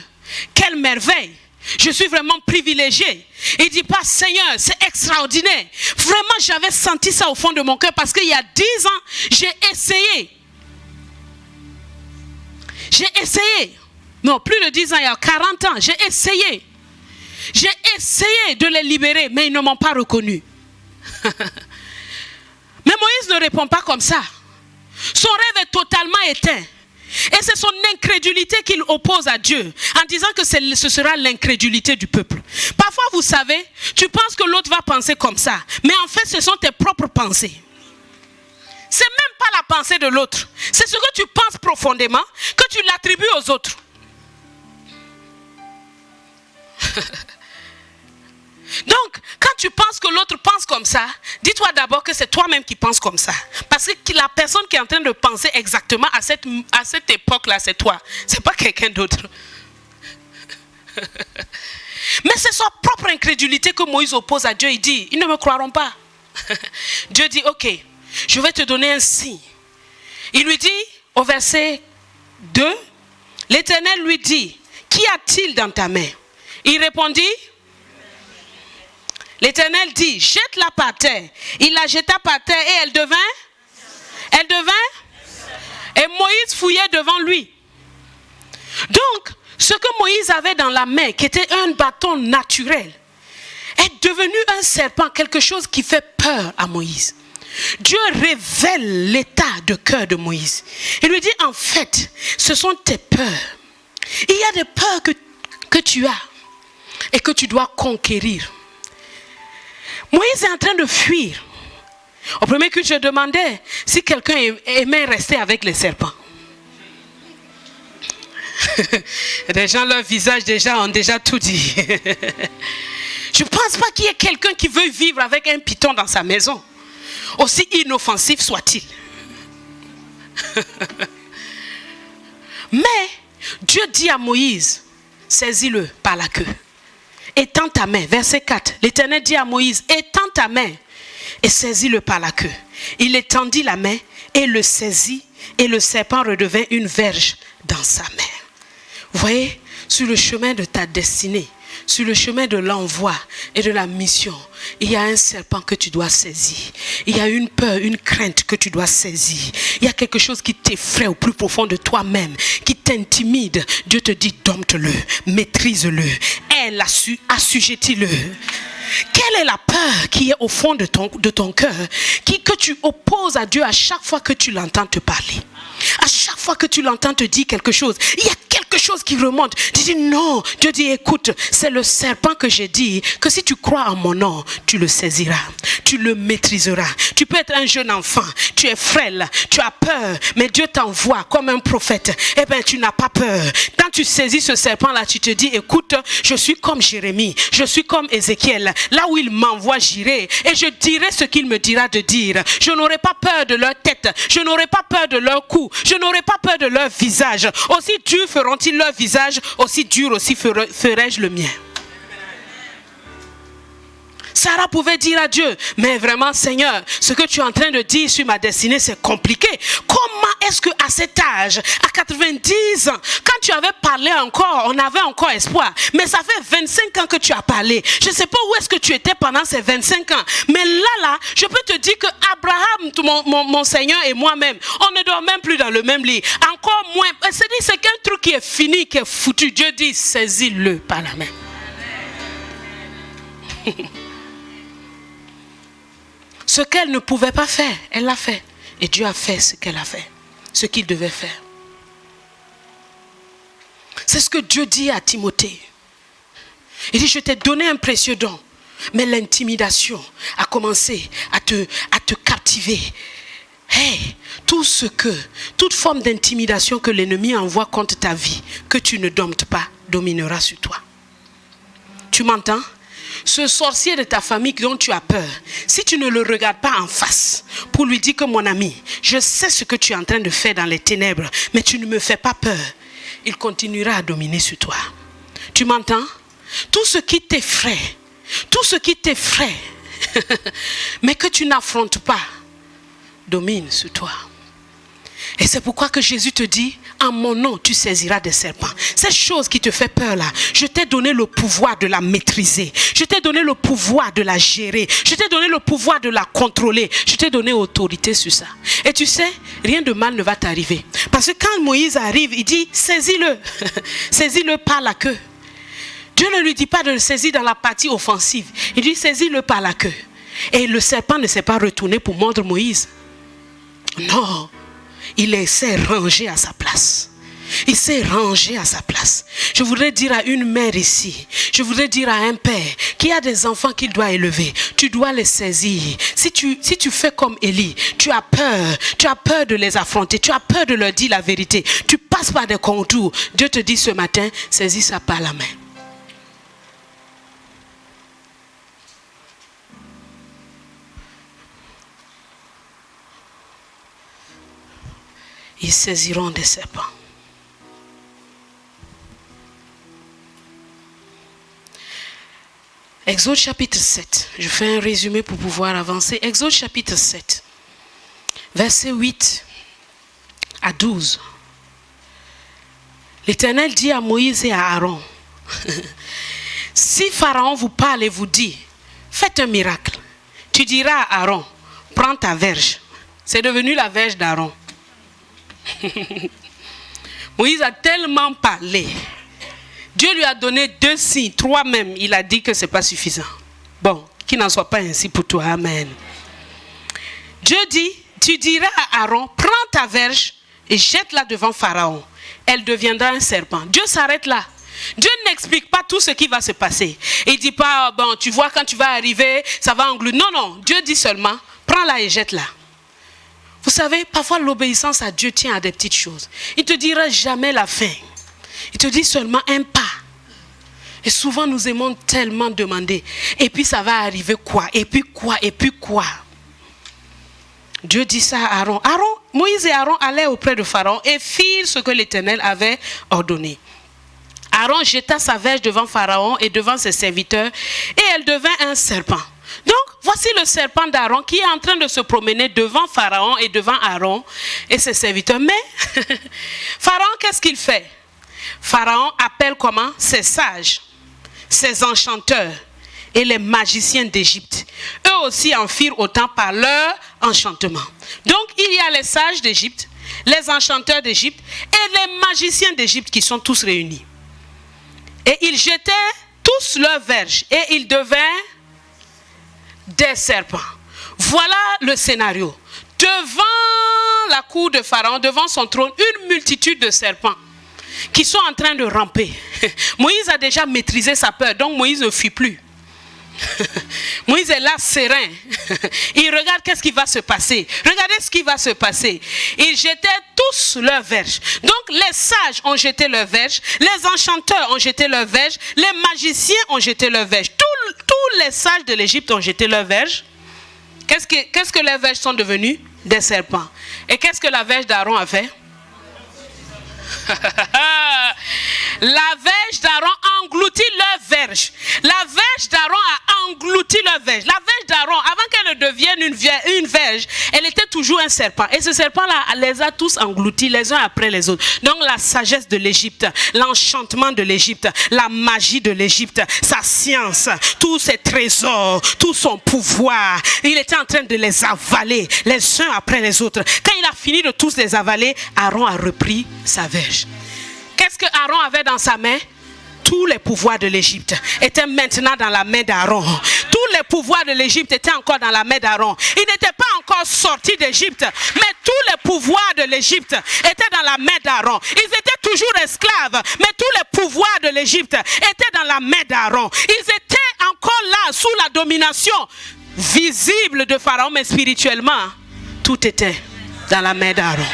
quelle merveille. Je suis vraiment privilégié. Il ne dit pas, Seigneur, c'est extraordinaire. Vraiment, j'avais senti ça au fond de mon cœur parce qu'il y a 10 ans, j'ai essayé. J'ai essayé. Non, plus de 10 ans, il y a 40 ans, j'ai essayé. J'ai essayé de les libérer, mais ils ne m'ont pas reconnu. Mais Moïse ne répond pas comme ça. Son rêve est totalement éteint. Et c'est son incrédulité qu'il oppose à Dieu en disant que ce sera l'incrédulité du peuple. Parfois, vous savez, tu penses que l'autre va penser comme ça. Mais en fait, ce sont tes propres pensées. C'est même pas la pensée de l'autre. C'est ce que tu penses profondément que tu l'attribues aux autres. Donc, quand tu penses que l'autre pense comme ça, dis-toi d'abord que c'est toi-même qui penses comme ça. Parce que la personne qui est en train de penser exactement à cette époque-là, c'est toi. C'est pas quelqu'un d'autre. Mais c'est sa propre incrédulité que Moïse oppose à Dieu. Il dit, ils ne me croiront pas. Dieu dit, ok, je vais te donner un signe. Il lui dit, au verset 2, l'Éternel lui dit, qu'y a-t-il dans ta main? Il répondit, l'Éternel dit, jette-la par terre. Il la jeta par terre et elle devint. Et Moïse fouillait devant lui. Donc, ce que Moïse avait dans la main, qui était un bâton naturel, est devenu un serpent, quelque chose qui fait peur à Moïse. Dieu révèle l'état de cœur de Moïse. Il lui dit, en fait, ce sont tes peurs. Il y a des peurs que tu as et que tu dois conquérir. Moïse est en train de fuir. Au premier culte, je demandais si quelqu'un aimait rester avec les serpents. Les gens, leur visage ont déjà tout dit. Je ne pense pas qu'il y ait quelqu'un qui veut vivre avec un python dans sa maison, aussi inoffensif soit-il. Mais Dieu dit à Moïse, saisis-le par la queue. Étends ta main, verset 4. L'Éternel dit à Moïse, étends ta main et saisis-le par la queue. Il étendit la main et le saisit et le serpent redevint une verge dans sa main. Vous voyez, sur le chemin de ta destinée, sur le chemin de l'envoi et de la mission, il y a un serpent que tu dois saisir. Il y a une peur, une crainte que tu dois saisir. Il y a quelque chose qui t'effraie au plus profond de toi-même, qui t'intimide. Dieu te dit, dompte-le, maîtrise-le, assujettis-le. Quelle est la peur qui est au fond de ton cœur, que tu opposes à Dieu à chaque fois que tu l'entends te parler? À chaque fois que tu l'entends te dire quelque chose, il y a quelque chose qui remonte. Tu dis non. Dieu dit, écoute, c'est le serpent que j'ai dit que si tu crois en mon nom, tu le saisiras, tu le maîtriseras. Tu peux être un jeune enfant, tu es frêle, tu as peur, mais Dieu t'envoie comme un prophète. Eh bien, tu n'as pas peur. Quand tu saisis ce serpent-là, tu te dis, écoute, je suis comme Jérémie, je suis comme Ézéchiel. Là où il m'envoie, j'irai et je dirai ce qu'il me dira de dire. Je n'aurai pas peur de leur tête, je n'aurai pas peur de leur cou, je n'aurai pas peur de leur visage. Aussi dur feront-ils leur visage, aussi dur aussi ferai-je le mien. Sarah pouvait dire à Dieu, mais vraiment Seigneur, ce que tu es en train de dire sur ma destinée, c'est compliqué. Comment est-ce qu'à cet âge, à 90 ans, quand tu avais parlé encore, on avait encore espoir. Mais ça fait 25 ans que tu as parlé. Je ne sais pas où est-ce que tu étais pendant ces 25 ans. Mais là, je peux te dire que Abraham, mon Seigneur et moi-même, on ne dort même plus dans le même lit. Encore moins. C'est qu'un truc qui est fini, qui est foutu. Dieu dit, saisis-le par la main. Ce qu'elle ne pouvait pas faire, elle l'a fait. Et Dieu a fait ce qu'elle a fait, ce qu'il devait faire. C'est ce que Dieu dit à Timothée. Il dit, je t'ai donné un précieux don, mais l'intimidation a commencé à te captiver. Hey, toute forme d'intimidation que l'ennemi envoie contre ta vie, que tu ne domptes pas, dominera sur toi. Tu m'entends? Ce sorcier de ta famille dont tu as peur, si tu ne le regardes pas en face pour lui dire que mon ami, je sais ce que tu es en train de faire dans les ténèbres, mais tu ne me fais pas peur, il continuera à dominer sur toi. Tu m'entends? Tout ce qui t'effraie, mais que tu n'affrontes pas, domine sur toi. Et c'est pourquoi que Jésus te dit, en mon nom, tu saisiras des serpents. Cette chose qui te fait peur là, je t'ai donné le pouvoir de la maîtriser. Je t'ai donné le pouvoir de la gérer. Je t'ai donné le pouvoir de la contrôler. Je t'ai donné autorité sur ça. Et tu sais, rien de mal ne va t'arriver. Parce que quand Moïse arrive, il dit, saisis-le. Saisis-le par la queue. Dieu ne lui dit pas de le saisir dans la partie offensive. Il dit, saisis-le par la queue. Et le serpent ne s'est pas retourné pour mordre Moïse. Non, il s'est rangé à sa place. Il s'est rangé à sa place. Je voudrais dire à une mère ici, je voudrais dire à un père qui a des enfants qu'il doit élever, tu dois les saisir. Si tu fais comme Élie, tu as peur de les affronter, tu as peur de leur dire la vérité, tu passes par des contours. Dieu te dit ce matin, saisis ça par la main. Ils saisiront des serpents. Exode chapitre 7. Je fais un résumé pour pouvoir avancer. Exode chapitre 7. Versets 8 à 12. L'Éternel dit à Moïse et à Aaron, si Pharaon vous parle et vous dit, faites un miracle, tu diras à Aaron, prends ta verge. C'est devenu la verge d'Aaron. Moïse a tellement parlé. Dieu lui a donné 2 signes, 3 même. Il a dit que ce n'est pas suffisant. Bon, qu'il n'en soit pas ainsi pour toi. Amen. Dieu dit, tu diras à Aaron, prends ta verge et jette-la devant Pharaon. Elle deviendra un serpent. Dieu s'arrête là. Dieu n'explique pas tout ce qui va se passer. Il ne dit pas, bon, tu vois quand tu vas arriver, ça va engloutir. Non, non. Dieu dit seulement, prends-la et jette-la. Vous savez, parfois l'obéissance à Dieu tient à des petites choses. Il ne te dira jamais la fin. Il te dit seulement un pas. Et souvent nous aimons tellement demander. Et puis ça va arriver quoi? Et puis quoi? Et puis quoi? Dieu dit ça à Aaron. Moïse et Aaron allaient auprès de Pharaon et firent ce que l'Éternel avait ordonné. Aaron jeta sa verge devant Pharaon et devant ses serviteurs et elle devint un serpent. Donc, voici le serpent d'Aaron qui est en train de se promener devant Pharaon et devant Aaron et ses serviteurs. Mais, Pharaon, qu'est-ce qu'il fait? Pharaon appelle comment? Ses sages, ses enchanteurs et les magiciens d'Égypte. Eux aussi en firent autant par leur enchantement. Donc, il y a les sages d'Égypte, les enchanteurs d'Égypte et les magiciens d'Égypte qui sont tous réunis. Et ils jetaient tous leurs verges et ils devinrent des serpents. Voilà le scénario. Devant la cour de Pharaon, devant son trône, une multitude de serpents qui sont en train de ramper. Moïse a déjà maîtrisé sa peur, donc Moïse ne fuit plus. Moïse est là serein. Il regarde qu'est-ce qui va se passer. Regardez ce qui va se passer. Ils jetaient tous leurs verges. Donc les sages ont jeté leurs verges, les enchanteurs ont jeté leurs verges, les magiciens ont jeté leurs verges. Tous les sages de l'Égypte ont jeté leurs verges. Qu'est-ce que les verges sont devenues? Des serpents. Et qu'est-ce que la verge d'Aaron a fait? La verge d'Aaron a englouti leur verge. La verge d'Aaron a englouti leur verge. La verge d'Aaron, avant qu'elle ne devienne une verge, elle était toujours un serpent. Et ce serpent-là les a tous engloutis les uns après les autres. Donc la sagesse de l'Égypte, l'enchantement de l'Égypte, la magie de l'Égypte, sa science, tous ses trésors, tout son pouvoir, il était en train de les avaler les uns après les autres. Quand il a fini de tous les avaler, Aaron a repris sa verge. Qu'est-ce que Aaron avait dans sa main? Tous les pouvoirs de l'Égypte étaient maintenant dans la main d'Aaron. Tous les pouvoirs de l'Égypte étaient encore dans la main d'Aaron. Il n'était pas encore sorti d'Égypte, mais tous les pouvoirs de l'Égypte étaient dans la main d'Aaron. Ils étaient toujours esclaves, mais tous les pouvoirs de l'Égypte étaient dans la main d'Aaron. Ils étaient encore là, sous la domination visible de Pharaon, mais spirituellement, tout était dans la main d'Aaron.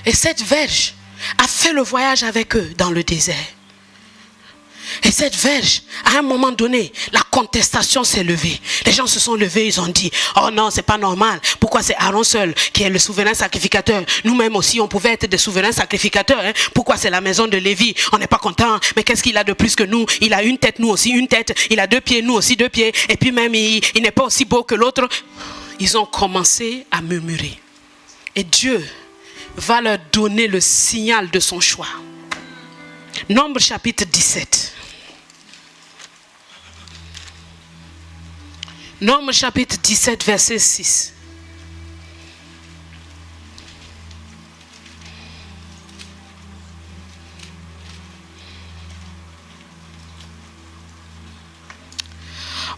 Et cette verge a fait le voyage avec eux dans le désert. Et cette verge, à un moment donné, la contestation s'est levée. Les gens se sont levés, ils ont dit, oh non, c'est pas normal. Pourquoi c'est Aaron seul qui est le souverain sacrificateur? Nous-mêmes aussi, on pouvait être des souverains sacrificateurs. Hein? Pourquoi c'est la maison de Lévi? On n'est pas content. Mais qu'est-ce qu'il a de plus que nous? Il a une tête, nous aussi une tête. Il a 2 pieds, nous aussi 2 pieds. Et puis même, il n'est pas aussi beau que l'autre. Ils ont commencé à murmurer. Et Dieu va leur donner le signal de son choix. Nombre chapitre 17. Nombre chapitre 17, verset 6.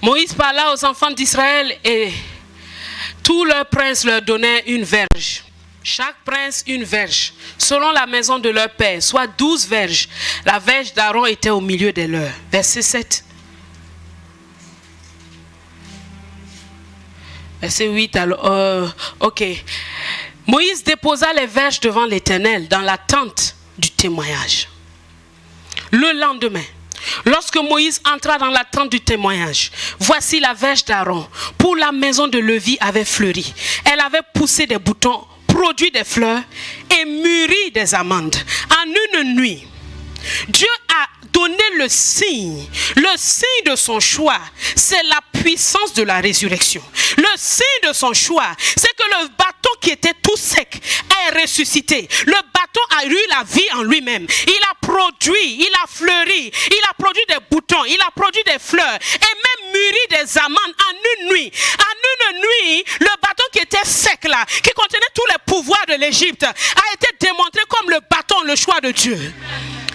Moïse parla aux enfants d'Israël et tous leurs princes leur donnaient une verge. Chaque prince une verge, selon la maison de leur père, soit 12 verges. La verge d'Aaron était au milieu des leurs. Verset 7. Verset 8. Alors, ok. Moïse déposa les verges devant l'Éternel dans la tente du témoignage. Le lendemain, lorsque Moïse entra dans la tente du témoignage, voici la verge d'Aaron pour la maison de Lévi avait fleuri. Elle avait poussé des boutons, produit des fleurs et mûri des amandes. En une nuit, Dieu a donné le signe de son choix, c'est la puissance de la résurrection. Le signe de son choix, c'est que le bâton qui était tout sec est ressuscité. Le bâton a eu la vie en lui-même. Il a produit, il a fleuri, il a produit des boutons, il a produit des fleurs et même mûri des amandes en une nuit. En une nuit, le bâton qui était sec là, qui contenait tous les pouvoirs de l'Égypte, a été démontré comme le bâton, le choix de Dieu.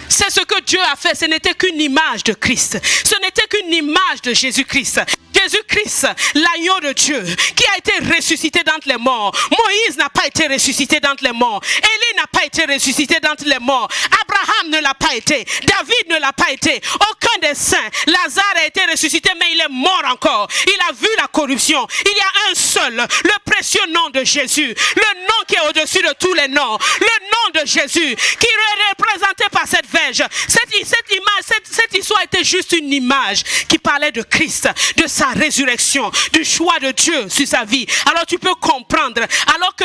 C'est ce que Dieu a fait. Ce n'était qu'une image de Christ. Ce n'était qu'une image de Jésus-Christ. Jésus-Christ, l'agneau de Dieu, qui a été ressuscité d'entre les morts. Moïse n'a pas été ressuscité d'entre les morts. Élie n'a pas été ressuscité d'entre les morts. Abraham ne l'a pas été. David ne l'a pas été. Aucun des saints. Lazare a été ressuscité, mais il est mort encore. Il a vu la corruption. Il y a un seul, le précieux nom de Jésus. Le nom qui est au-dessus de tous les noms. Le nom de Jésus, qui est représenté par cette verge. Cette histoire était juste une image qui parlait de Christ, de sa résurrection, du choix de Dieu sur sa vie. Alors tu peux comprendre, alors que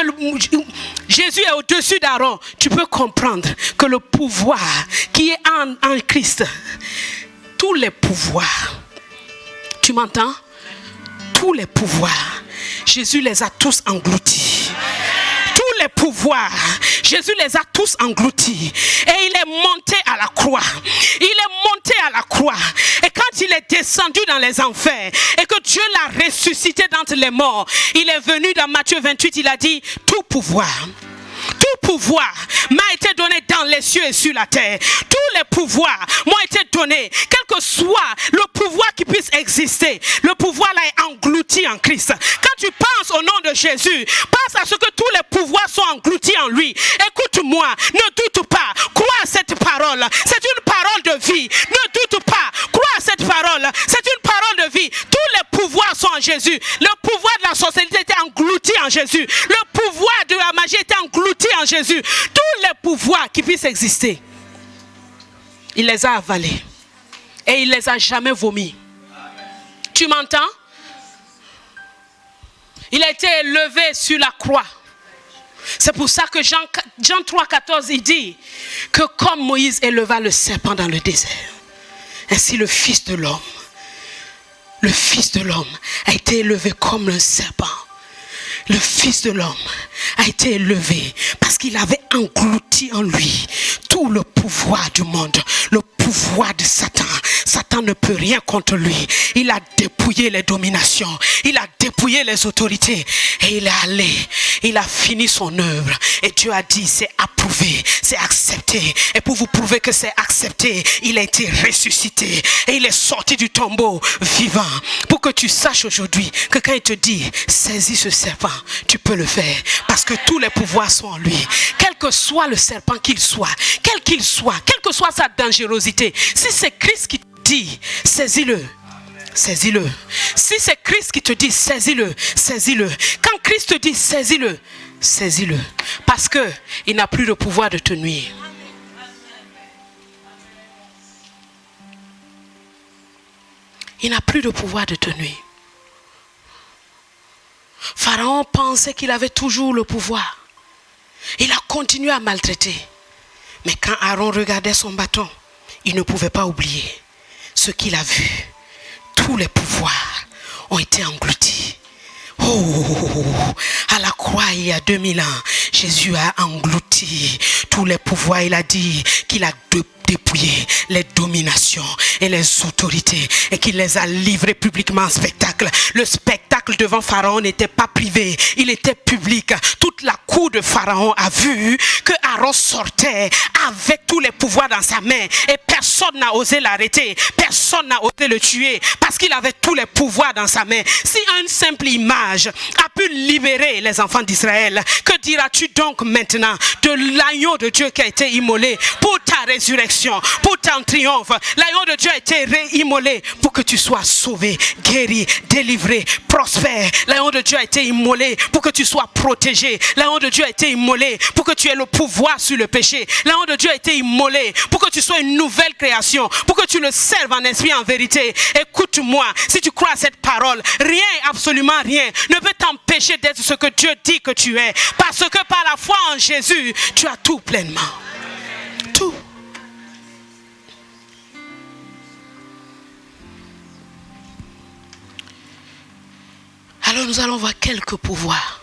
Jésus est au-dessus d'Aaron, tu peux comprendre que le pouvoir qui est en Christ, tous les pouvoirs, tu m'entends? Tous les pouvoirs, Jésus les a tous engloutis. Tous les pouvoirs, Jésus les a tous engloutis. Et il est monté à la croix. Il est monté à la croix. Et quand il est descendu dans les enfers, et que Dieu l'a ressuscité d'entre les morts, il est venu dans Matthieu 28, il a dit, tout pouvoir m'a été donné dans les cieux et sur la terre. Tous les pouvoirs m'ont été donnés, quel que soit le pouvoir qui puisse exister. Le pouvoir là est englouti en Christ. Quand tu penses au nom de Jésus, pense à ce que tous les pouvoirs sont engloutis en lui. Écoute-moi, ne doute pas, crois à cette parole. C'est une parole de vie. Ne doute pas, crois à cette parole. C'est une parole de vie. Tous les pouvoirs sont en Jésus. Le pouvoir de la sorcellerie était englouti en Jésus. Le pouvoir de la magie était englouti en Jésus. Tous les pouvoirs qui puissent exister, il les a avalés et il les a jamais vomis. Tu m'entends? Il a été élevé sur la croix. C'est pour ça que Jean 3,14 il dit que comme Moïse éleva le serpent dans le désert, ainsi le Fils de l'homme a été élevé comme un serpent. Le Fils de l'homme a été élevé parce qu'il avait englouti en lui tout le pouvoir du monde, le pouvoir de Satan. Satan ne peut rien contre lui. Il a dépouillé les dominations, il a dépouillé les autorités et il est allé, il a fini son œuvre. Et Dieu a dit c'est approuvé, c'est accepté. Et pour vous prouver que c'est accepté, il a été ressuscité et il est sorti du tombeau vivant. Pour que tu saches aujourd'hui que quand il te dit saisis ce serpent, tu peux le faire parce que tous les pouvoirs sont en lui. Quel que soit le serpent qu'il soit, quel qu'il soit, quelle que soit sa dangerosité, si c'est Christ qui te dit saisis-le, saisis-le. Si c'est Christ qui te dit saisis-le, saisis-le. Quand Christ te dit saisis-le, saisis-le. Parce que il n'a plus le pouvoir de te nuire. Il n'a plus de pouvoir de te nuire. Pharaon pensait qu'il avait toujours le pouvoir. Il a continué à maltraiter. Mais quand Aaron regardait son bâton, il ne pouvait pas oublier ce qu'il a vu. Tous les pouvoirs ont été engloutis. Oh, à la croix il y a 2000 ans, Jésus a englouti tous les pouvoirs. Il a dit qu'il a dépouillé les dominations et les autorités et qu'il les a livrés publiquement en spectacle. Le spectacle devant Pharaon n'était pas privé, il était public. Toute la cour de Pharaon a vu que Aaron sortait avec tous les pouvoirs dans sa main et personne n'a osé l'arrêter, personne n'a osé le tuer parce qu'il avait tous les pouvoirs dans sa main. Si une simple image a pu libérer les enfants d'Israël, que diras-tu donc maintenant de l'agneau de Dieu qui a été immolé pour ta résurrection, pour ton triomphe? L'agneau de Dieu a été immolé pour que tu sois sauvé, guéri, délivré, prospère. L'agneau de Dieu a été immolé pour que tu sois protégé. L'agneau de Dieu a été immolé pour que tu aies le pouvoir sur le péché. L'agneau de Dieu a été immolé pour que tu sois une nouvelle création, pour que tu le serves en esprit, en vérité. Écoute-moi, si tu crois à cette parole, rien, absolument rien, ne peut t'empêcher d'être ce que Dieu dit que tu es. Parce que par la foi en Jésus, tu as tout pleinement. Tout. Alors nous allons voir quelques pouvoirs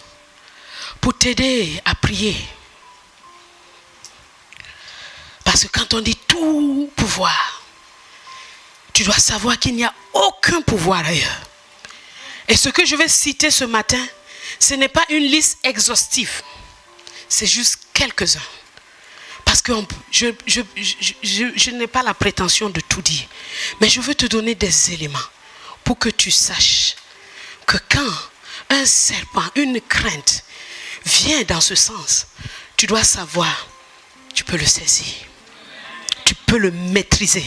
pour t'aider à prier. Parce que quand on dit tout pouvoir, tu dois savoir qu'il n'y a aucun pouvoir ailleurs. Et ce que je vais citer ce matin, ce n'est pas une liste exhaustive. C'est juste quelques-uns. Parce que je n'ai pas la prétention de tout dire. Mais je veux te donner des éléments pour que tu saches que quand un serpent, une crainte vient dans ce sens, tu dois savoir, tu peux le saisir. Tu peux le maîtriser,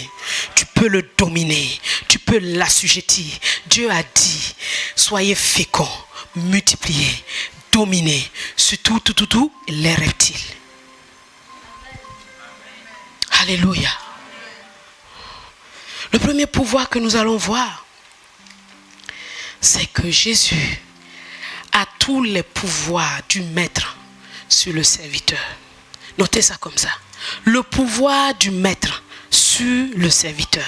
tu peux le dominer, tu peux l'assujettir. Dieu a dit, soyez féconds, multipliez, dominez, surtout tout les reptiles. Alléluia. Le premier pouvoir que nous allons voir, c'est que Jésus a tous les pouvoirs du maître sur le serviteur. Notez ça comme ça. Le pouvoir du maître sur le serviteur.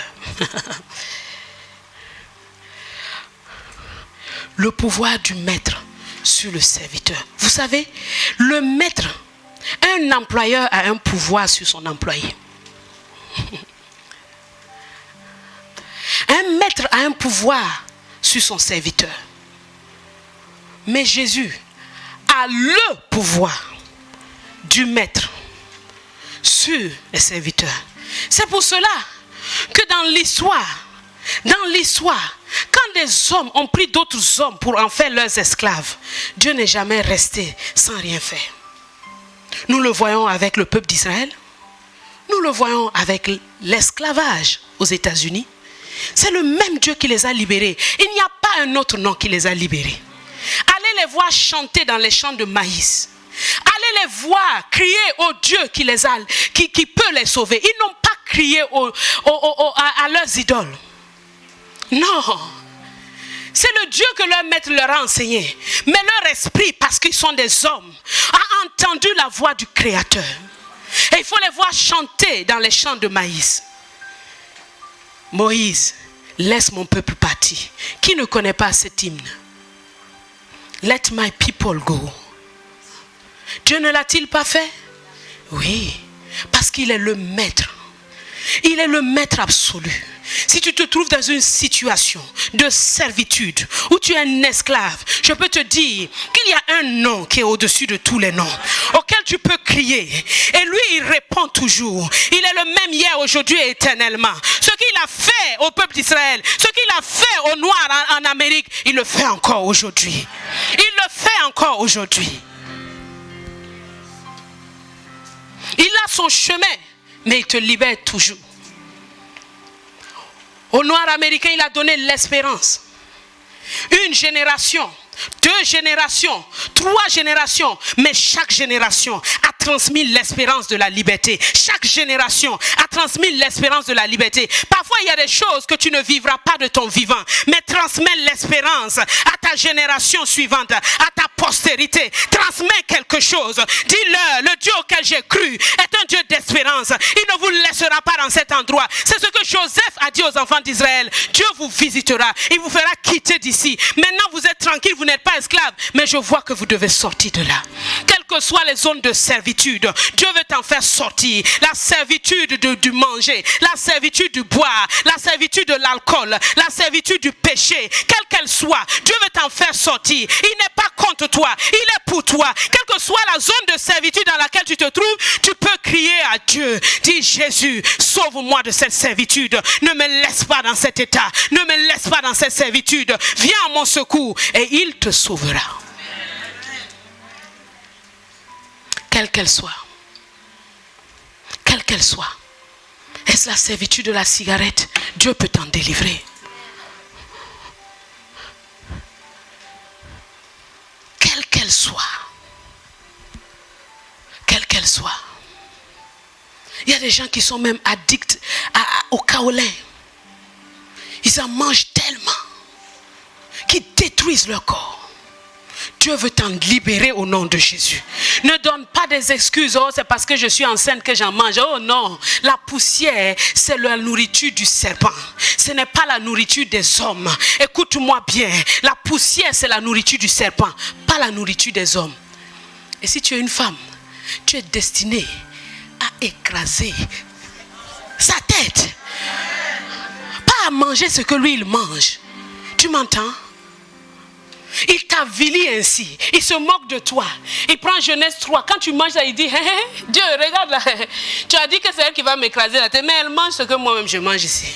Le pouvoir du maître sur le serviteur. Vous savez, le maître, un employeur a un pouvoir sur son employé. Un maître a un pouvoir sur son serviteur. Mais Jésus a le pouvoir du maître sur les serviteurs. C'est pour cela que dans l'histoire, quand des hommes ont pris d'autres hommes pour en faire leurs esclaves, Dieu n'est jamais resté sans rien faire. Nous le voyons avec le peuple d'Israël. Nous le voyons avec l'esclavage aux États-Unis. C'est le même Dieu qui les a libérés. Il n'y a pas un autre nom qui les a libérés. Allez les voir chanter dans les champs de maïs. Allez les voir crier au Dieu qui peut les sauver. Ils n'ont pas crié à leurs idoles. Non. C'est le Dieu que leur maître leur a enseigné. Mais leur esprit, parce qu'ils sont des hommes, a entendu la voix du Créateur. Et il faut les voir chanter dans les champs de maïs. Moïse, laisse mon peuple partir. Qui ne connaît pas cet hymne? Let my people go. Dieu ne l'a-t-il pas fait? Oui, parce qu'il est le maître. Il est le maître absolu. Si tu te trouves dans une situation de servitude où tu es un esclave, je peux te dire qu'il y a un nom qui est au-dessus de tous les noms, auquel tu peux crier. Et lui, il répond toujours. Il est le même hier, aujourd'hui et éternellement. Ce qu'il a fait au peuple d'Israël, ce qu'il a fait aux Noirs en Amérique, il le fait encore aujourd'hui. Il le fait encore aujourd'hui. Il a son chemin, mais il te libère toujours. Aux Noirs américains, il a donné l'espérance. Une génération, 2 générations, 3 générations, mais chaque génération a transmis l'espérance de la liberté. Chaque génération a transmis l'espérance de la liberté. Parfois, il y a des choses que tu ne vivras pas de ton vivant, mais transmets l'espérance à ta génération suivante, à ta postérité. Transmets quelque chose. Dis-leur, le Dieu auquel j'ai cru est un Dieu d'espérance. Il ne vous laissera pas dans cet endroit. C'est ce que Joseph a dit aux enfants d'Israël. Dieu vous visitera. Il vous fera quitter d'ici. Maintenant, vous êtes tranquille, vous n'êtes pas esclave. Mais je vois que vous devez sortir de là. Quelque que soient les zones de servitude, Dieu veut t'en faire sortir. La servitude du manger, la servitude du boire, la servitude de l'alcool, la servitude du péché, quelle qu'elle soit, Dieu veut t'en faire sortir. Il n'est pas contre toi, il est pour toi. Quelle que soit la zone de servitude dans laquelle tu te trouves, tu peux crier à Dieu. Dis Jésus, sauve-moi de cette servitude. Ne me laisse pas dans cet état. Ne me laisse pas dans cette servitude. Viens à mon secours et il te sauvera. Quelle qu'elle soit. Quelle qu'elle soit. Est-ce la servitude de la cigarette? Dieu peut t'en délivrer. Quelle qu'elle soit. Quelle qu'elle soit. Il y a des gens qui sont même addicts au kaolin. Ils en mangent tellement qu'ils détruisent leur corps. Dieu veut t'en libérer au nom de Jésus. Ne donne pas des excuses. Oh, c'est parce que je suis enceinte que j'en mange. Oh non, la poussière, c'est la nourriture du serpent. Ce n'est pas la nourriture des hommes. Écoute-moi bien. La poussière, c'est la nourriture du serpent, pas la nourriture des hommes. Et si tu es une femme, tu es destinée à écraser sa tête. Pas à manger ce que lui, il mange. Tu m'entends? Il t'avilit ainsi. Il se moque de toi. Il prend Genèse 3. Quand tu manges ça, il dit, Dieu, regarde là. Tu as dit que c'est elle qui va m'écraser la tête. Mais elle mange ce que moi-même je mange ici.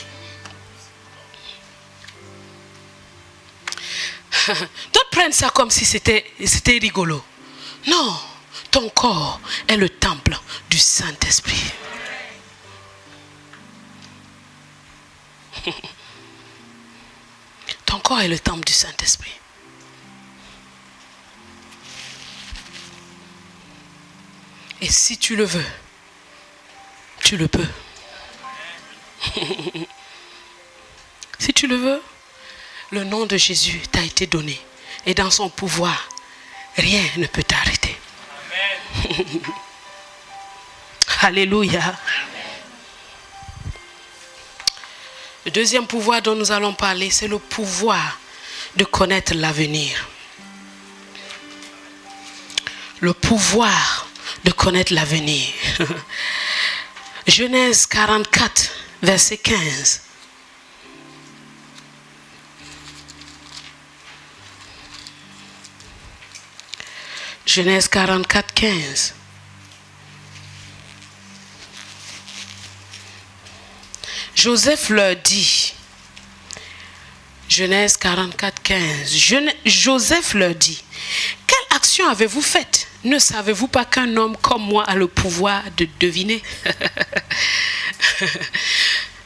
D'autres prennent ça comme si c'était rigolo. Non. Ton corps est le temple du Saint-Esprit. Ton corps est le temple du Saint-Esprit. Et si tu le veux, tu le peux. Si tu le veux, le nom de Jésus t'a été donné. Et dans son pouvoir, rien ne peut t'arrêter. Amen. Alléluia. Le deuxième pouvoir dont nous allons parler, c'est le pouvoir de connaître l'avenir. Le pouvoir de connaître l'avenir. Genèse 44, verset 15. Genèse 44, 15. Joseph leur dit, Genèse 44, 15. Joseph leur dit, quelle action avez-vous faite? Ne savez-vous pas qu'un homme comme moi a le pouvoir de deviner?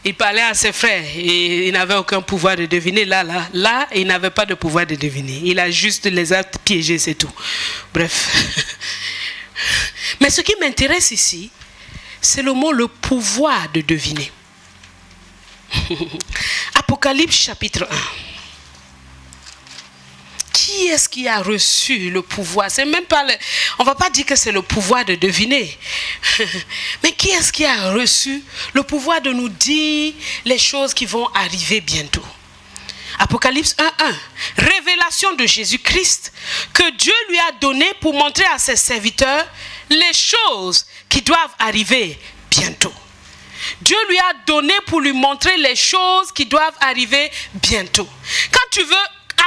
Il parlait à ses frères et il n'avait aucun pouvoir de deviner. Là, il n'avait pas de pouvoir de deviner. Il a juste les a piégés, c'est tout. Bref. Mais ce qui m'intéresse ici, c'est le mot le pouvoir de deviner. Apocalypse chapitre 1. Qui est-ce qui a reçu le pouvoir? C'est même pas on va pas dire que c'est le pouvoir de deviner. Mais qui est-ce qui a reçu le pouvoir de nous dire les choses qui vont arriver bientôt? Apocalypse 1:1. Révélation de Jésus-Christ que Dieu lui a donné pour montrer à ses serviteurs les choses qui doivent arriver bientôt. Dieu lui a donné pour lui montrer les choses qui doivent arriver bientôt. Quand tu veux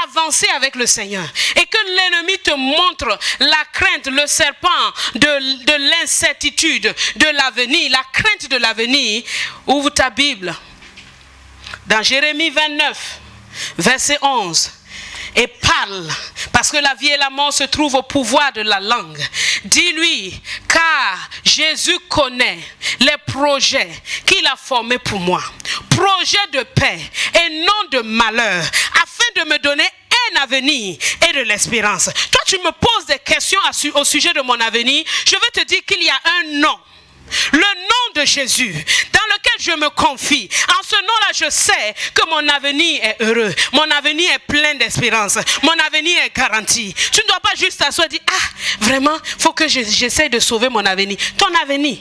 avancer avec le Seigneur et que l'ennemi te montre la crainte, le serpent de l'incertitude de l'avenir, la crainte de l'avenir, ouvre ta Bible dans Jérémie 29, verset 11. Et parle, parce que la vie et la mort se trouvent au pouvoir de la langue. Dis-lui, car Jésus connaît les projets qu'il a formés pour moi. Projets de paix et non de malheur, afin de me donner un avenir et de l'espérance. Toi, tu me poses des questions au sujet de mon avenir. Je veux te dire qu'il y a un nom. Le nom de Jésus dans lequel je me confie. En ce nom-là, je sais que mon avenir est heureux. Mon avenir est plein d'espérance. Mon avenir est garanti. Tu ne dois pas juste t'asseoir et dire, ah, vraiment, il faut que j'essaie de sauver mon avenir. Ton avenir.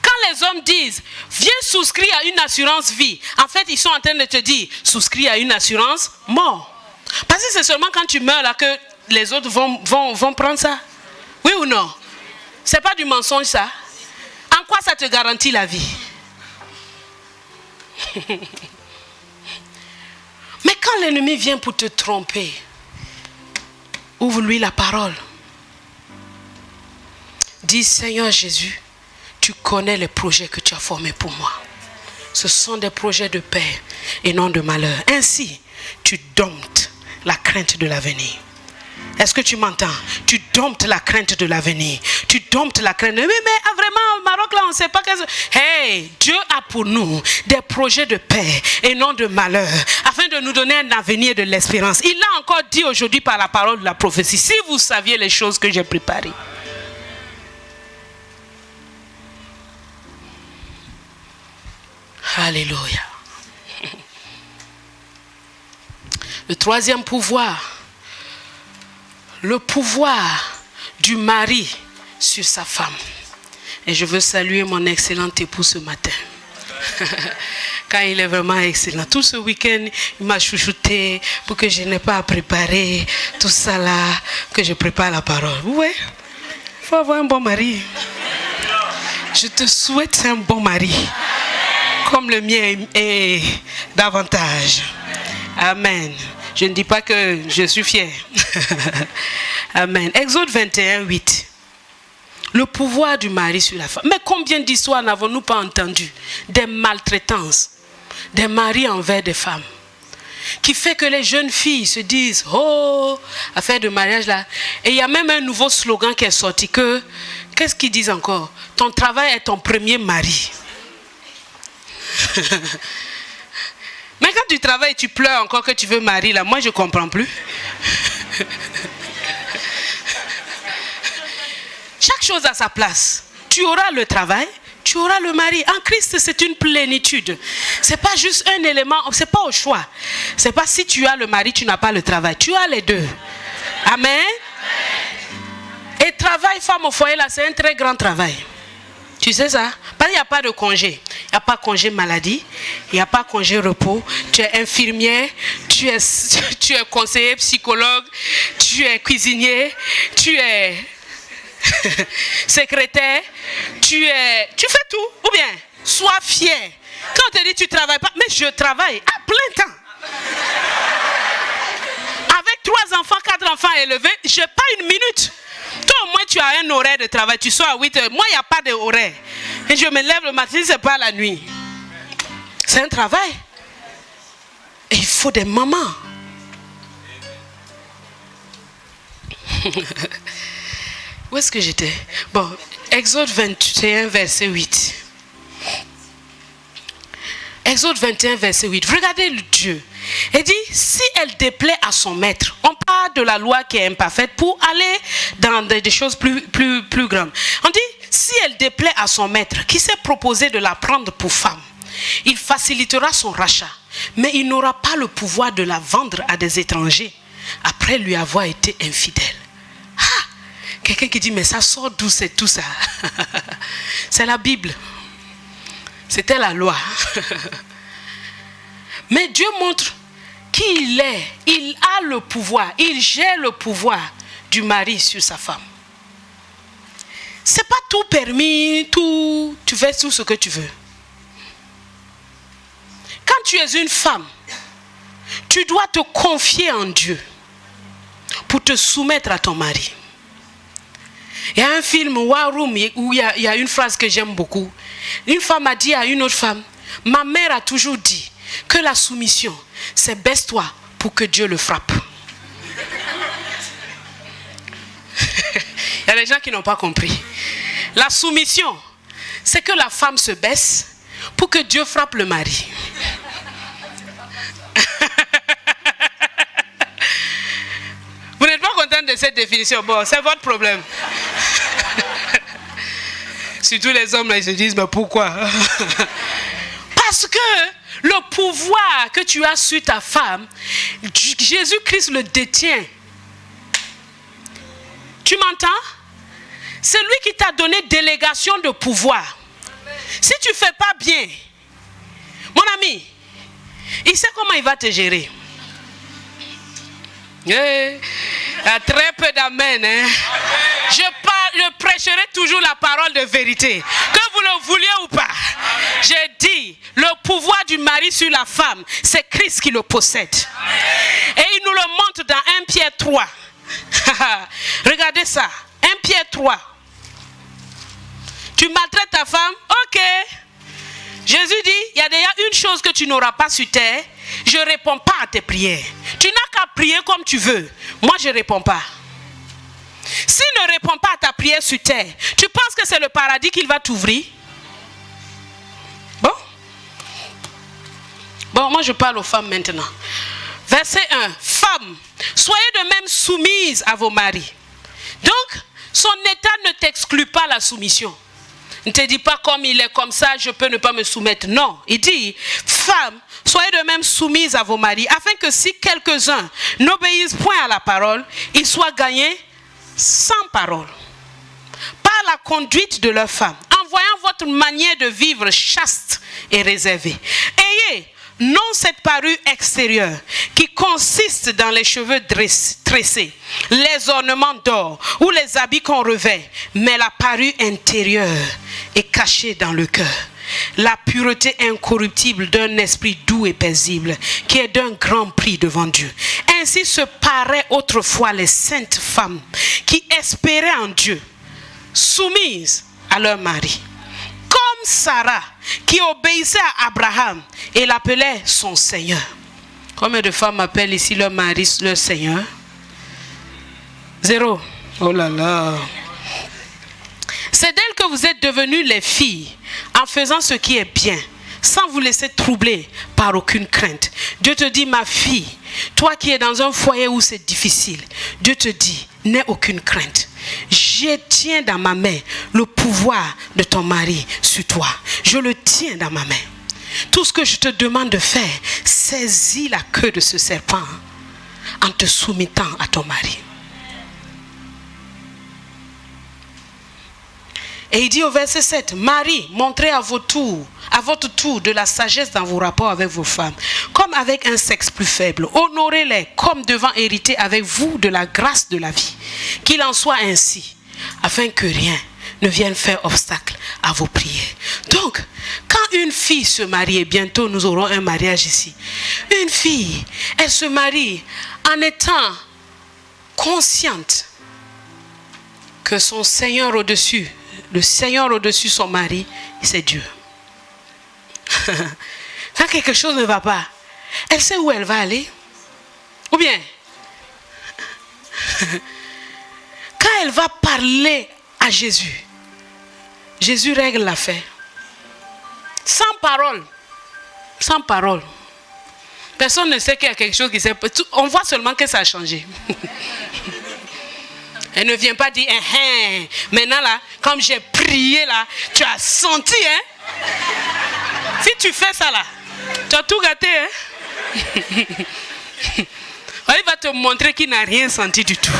Quand les hommes disent, viens souscrire à une assurance vie, en fait, ils sont en train de te dire, souscris à une assurance mort. Parce que c'est seulement quand tu meurs là que les autres vont prendre ça. Oui ou non? C'est pas du mensonge ça. En quoi ça te garantit la vie? Mais quand l'ennemi vient pour te tromper, ouvre-lui la parole. Dis, Seigneur Jésus, tu connais les projets que tu as formés pour moi. Ce sont des projets de paix et non de malheur. Ainsi, tu domptes la crainte de l'avenir. Est-ce que tu m'entends? Tu domptes la crainte de l'avenir. Tu domptes la crainte. Mais vraiment, au Maroc, là, on ne sait pas qu'est-ce... Hey, Dieu a pour nous des projets de paix et non de malheur, afin de nous donner un avenir de l'espérance. Il l'a encore dit aujourd'hui par la parole de la prophétie. Si vous saviez les choses que j'ai préparées. Alléluia. Le troisième pouvoir. Le pouvoir du mari sur sa femme. Et je veux saluer mon excellent époux ce matin. Quand il est vraiment excellent. Tout ce week-end, il m'a chouchouté pour que je n'ai pas à préparer tout ça là, que je prépare la parole. Vous voyez, il faut avoir un bon mari. Je te souhaite un bon mari. Comme le mien est davantage. Amen. Je ne dis pas que je suis fier. Amen. Exode 21, 8. Le pouvoir du mari sur la femme. Mais combien d'histoires n'avons-nous pas entendues? Des maltraitances, des maris envers des femmes, qui fait que les jeunes filles se disent, oh, affaire de mariage là. Et il y a même un nouveau slogan qui est sorti que, qu'est-ce qu'ils disent encore? Ton travail est ton premier mari. Mais quand tu travailles et tu pleures encore que tu veux marier là, moi je ne comprends plus. Chaque chose a sa place. Tu auras le travail, tu auras le mari. En Christ, c'est une plénitude. Ce n'est pas juste un élément, ce n'est pas au choix. Ce n'est pas si tu as le mari, tu n'as pas le travail. Tu as les deux. Amen. Et travail, femme au foyer, là, c'est un très grand travail. Tu sais ça? Parce qu'il n'y a pas de congé. Il n'y a pas congé maladie. Il n'y a pas congé repos. Tu es infirmière. Tu es conseiller psychologue. Tu es cuisinier. Tu es secrétaire. Tu fais tout. Ou bien, sois fier. Quand on te dit tu ne travailles pas. Mais je travaille à plein temps. Avec 3 enfants, 4 enfants élevés, je n'ai pas une minute. Toi, au moins, tu as un horaire de travail. Tu sors à 8 heures. Moi, il n'y a pas d'horaire. Et je me lève le matin, ce n'est pas la nuit. C'est un travail. Et il faut des mamans. Où est-ce que j'étais? Bon, Exode 21, verset 8. Exode 21, verset 8. Regardez le Dieu. Il dit, si elle déplaît à son maître, on parle de la loi qui est imparfaite pour aller dans des choses plus grandes. On dit, si elle déplaît à son maître, qui s'est proposé de la prendre pour femme, il facilitera son rachat, mais il n'aura pas le pouvoir de la vendre à des étrangers après lui avoir été infidèle. Ah, quelqu'un qui dit, mais ça sort d'où c'est tout ça? C'est la Bible. C'était la loi. Mais Dieu montre qui il est. Il a le pouvoir. Il gère le pouvoir du mari sur sa femme. C'est pas tout permis, tout. Tu fais tout ce que tu veux. Quand tu es une femme, tu dois te confier en Dieu pour te soumettre à ton mari. Il y a un film, War Room, où il y a une phrase que j'aime beaucoup. Une femme a dit à une autre femme, ma mère a toujours dit que la soumission, c'est baisse-toi pour que Dieu le frappe. Il y a des gens qui n'ont pas compris. La soumission, c'est que la femme se baisse pour que Dieu frappe le mari. Vous n'êtes pas content de cette définition? Bon, c'est votre problème. Surtout les hommes, là, ils se disent, mais pourquoi? Parce que le pouvoir que tu as sur ta femme, Jésus-Christ le détient. Tu m'entends? C'est lui qui t'a donné délégation de pouvoir. Si tu ne fais pas bien, mon ami, il sait comment il va te gérer. Il y a très peu d'amen. Hein? Je prêcherai toujours la parole de vérité. Que vous le vouliez ou pas. J'ai dit, le pouvoir du mari sur la femme, c'est Christ qui le possède. Et il nous le montre dans 1 Pierre 3. Regardez ça. 1 Pierre 3. Tu maltraites ta femme? Ok. Jésus dit, il y a déjà une chose que tu n'auras pas sur terre. Je ne réponds pas à tes prières. Tu n'as qu'à prier comme tu veux. Moi, je ne réponds pas. S'il ne répond pas à ta prière sur terre, tu penses que c'est le paradis qu'il va t'ouvrir? Bon, moi je parle aux femmes maintenant. Verset 1. Femmes, soyez de même soumises à vos maris. Donc, son état ne t'exclut pas la soumission. Ne te dit pas comme il est comme ça, je peux ne pas me soumettre. Non, il dit, femmes, soyez de même soumises à vos maris, afin que si quelques-uns n'obéissent point à la parole, ils soient gagnés sans parole, par la conduite de leur femme, en voyant votre manière de vivre chaste et réservée. Ayez non cette parure extérieure qui consiste dans les cheveux tressés, les ornements d'or ou les habits qu'on revêt, mais la parure intérieure est cachée dans le cœur. La pureté incorruptible d'un esprit doux et paisible, qui est d'un grand prix devant Dieu. Ainsi se paraient autrefois les saintes femmes qui espéraient en Dieu, soumises à leur mari. Comme Sarah, qui obéissait à Abraham et l'appelait son Seigneur. Combien de femmes appellent ici leur mari leur Seigneur? 0. Oh là là. C'est d'elle que vous êtes devenues les filles, en faisant ce qui est bien, sans vous laisser troubler par aucune crainte. Dieu te dit, ma fille, toi qui es dans un foyer où c'est difficile, Dieu te dit, n'aie aucune crainte. Je tiens dans ma main le pouvoir de ton mari sur toi. Je le tiens dans ma main. Tout ce que je te demande de faire, saisis la queue de ce serpent en te soumettant à ton mari. Et il dit au verset 7, Marie, montrez à votre tour de la sagesse dans vos rapports avec vos femmes, comme avec un sexe plus faible. Honorez-les comme devant hériter avec vous de la grâce de la vie. Qu'il en soit ainsi, afin que rien ne vienne faire obstacle à vos prières. Donc, quand une fille se marie, et bientôt nous aurons un mariage ici, une fille, elle se marie en étant consciente que son Seigneur au-dessus, le Seigneur au-dessus son mari, c'est Dieu. Quand quelque chose ne va pas, elle sait où elle va aller. Ou bien, quand elle va parler à Jésus, Jésus règle l'affaire. Sans parole. Sans parole. Personne ne sait qu'il y a quelque chose qui s'est... On voit seulement que ça a changé. Elle ne vient pas dire, maintenant là, comme j'ai prié là, tu as senti, hein? Si tu fais ça là, tu as tout gâté, hein? Il va te montrer qu'il n'a rien senti du tout.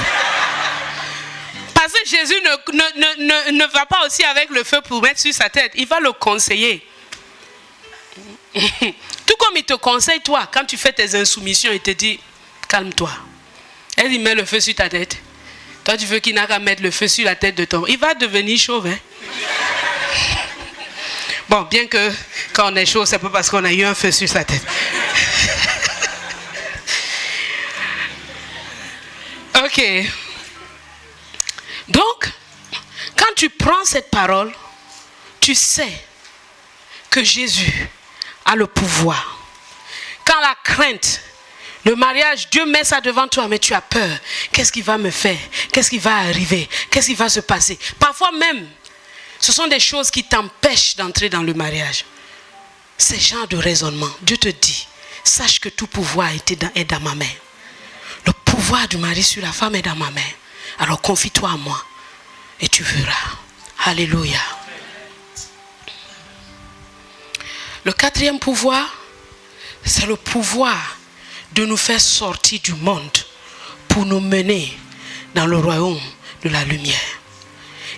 Parce que Jésus ne va pas aussi avec le feu pour mettre sur sa tête. Il va le conseiller. Tout comme il te conseille, toi, quand tu fais tes insoumissions, il te dit, calme-toi. Elle, il met le feu sur ta tête. Toi, tu veux qu'il n'a qu'à mettre le feu sur la tête de ton... Il va devenir chauve, hein? Bon, bien que quand on est chaud, c'est pas parce qu'on a eu un feu sur sa tête. Ok. Donc, quand tu prends cette parole, tu sais que Jésus a le pouvoir. Quand la crainte, le mariage, Dieu met ça devant toi, mais tu as peur. Qu'est-ce qu'il va me faire? Qu'est-ce qui va arriver? Qu'est-ce qui va se passer? Parfois même, ce sont des choses qui t'empêchent d'entrer dans le mariage. Ces genres de raisonnement, Dieu te dit, sache que tout pouvoir est dans ma main. Le pouvoir du mari sur la femme est dans ma main. Alors confie-toi à moi et tu verras. Alléluia. Le quatrième pouvoir, c'est le pouvoir de nous faire sortir du monde pour nous mener dans le royaume de la lumière.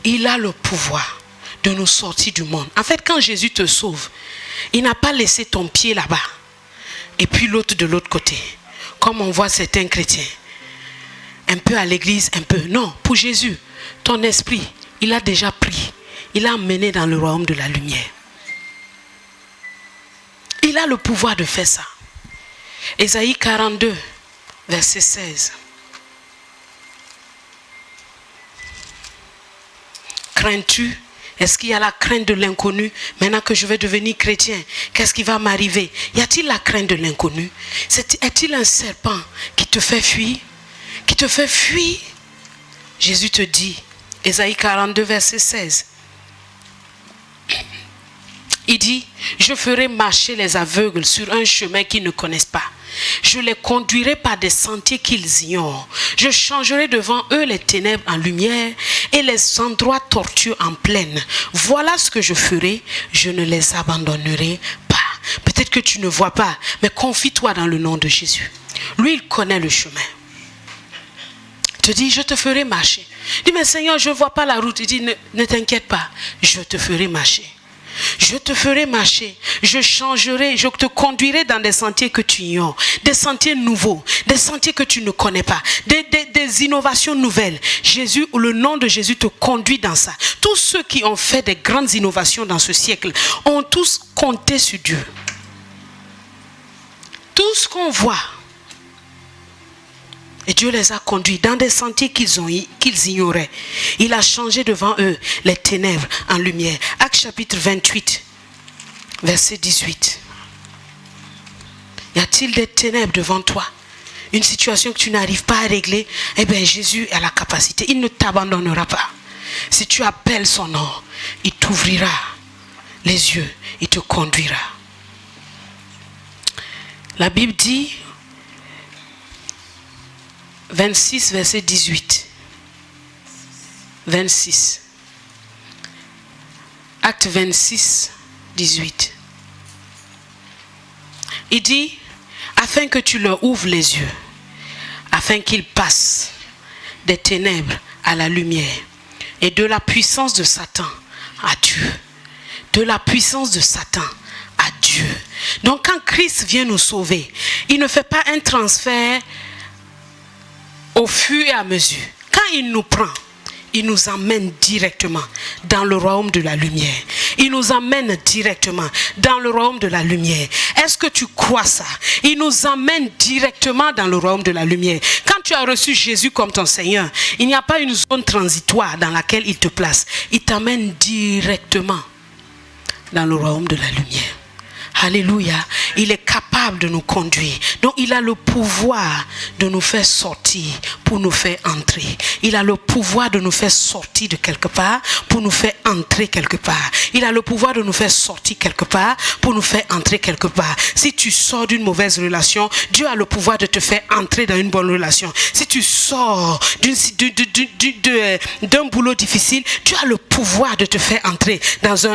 Il a le pouvoir de nous sortir du monde. En fait, quand Jésus te sauve, il n'a pas laissé ton pied là-bas et puis l'autre de l'autre côté. Comme on voit certains chrétiens. un peu à l'église, un peu. Non, pour Jésus, ton esprit, il a déjà pris. Il a emmené dans le royaume de la lumière. Il a le pouvoir de faire ça. Ésaïe 42, verset 16. Crains-tu? Est-ce qu'il y a la crainte de l'inconnu? Maintenant que je vais devenir chrétien, qu'est-ce qui va m'arriver? Y a-t-il la crainte de l'inconnu? Est-il un serpent qui te fait fuir? Qui te fait fuir? Jésus te dit, Ésaïe 42, verset 16. Il dit, je ferai marcher les aveugles sur un chemin qu'ils ne connaissent pas. Je les conduirai par des sentiers qu'ils ignorent. Je changerai devant eux les ténèbres en lumière et les endroits tortueux en plaine. Voilà ce que je ferai. Je ne les abandonnerai pas. Peut-être que tu ne vois pas, mais confie-toi dans le nom de Jésus. Lui, il connaît le chemin. Il te dit, je te ferai marcher. Il dit, mais Seigneur, je ne vois pas la route. Il dit, ne t'inquiète pas, je te ferai marcher. Je te ferai marcher, je changerai, je te conduirai dans des sentiers que tu ignores, des sentiers nouveaux, des sentiers que tu ne connais pas, des innovations nouvelles. Jésus, ou le nom de Jésus te conduit dans ça. Tous ceux qui ont fait des grandes innovations dans ce siècle ont tous compté sur Dieu. Tout ce qu'on voit, et Dieu les a conduits dans des sentiers qu'ils ignoraient. Il a changé devant eux les ténèbres en lumière. Actes chapitre 28, verset 18. Y a-t-il des ténèbres devant toi? Une situation que tu n'arrives pas à régler? Eh bien, Jésus a la capacité. Il ne t'abandonnera pas. Si tu appelles son nom, il t'ouvrira les yeux, il te conduira. La Bible dit, 26, verset 18. 26. Acte 26, 18. Il dit, afin que tu leur ouvres les yeux, afin qu'ils passent des ténèbres à la lumière et de la puissance de Satan à Dieu. De la puissance de Satan à Dieu. Donc quand Christ vient nous sauver, il ne fait pas un transfert au fur et à mesure. Quand il nous prend, il nous emmène directement dans le royaume de la lumière. Il nous emmène directement dans le royaume de la lumière. Est-ce que tu crois ça? Il nous emmène directement dans le royaume de la lumière. Quand tu as reçu Jésus comme ton Seigneur, il n'y a pas une zone transitoire dans laquelle il te place. Il t'emmène directement dans le royaume de la lumière. Alléluia. Il est capable de nous conduire. Donc il a le pouvoir de nous faire sortir pour nous faire entrer. Il a le pouvoir de nous faire sortir de quelque part pour nous faire entrer quelque part. Il a le pouvoir de nous faire sortir quelque part pour nous faire entrer quelque part. Si tu sors d'une mauvaise relation, Dieu a le pouvoir de te faire entrer dans une bonne relation. Si tu sors d'un boulot difficile, Dieu a le pouvoir de te faire entrer dans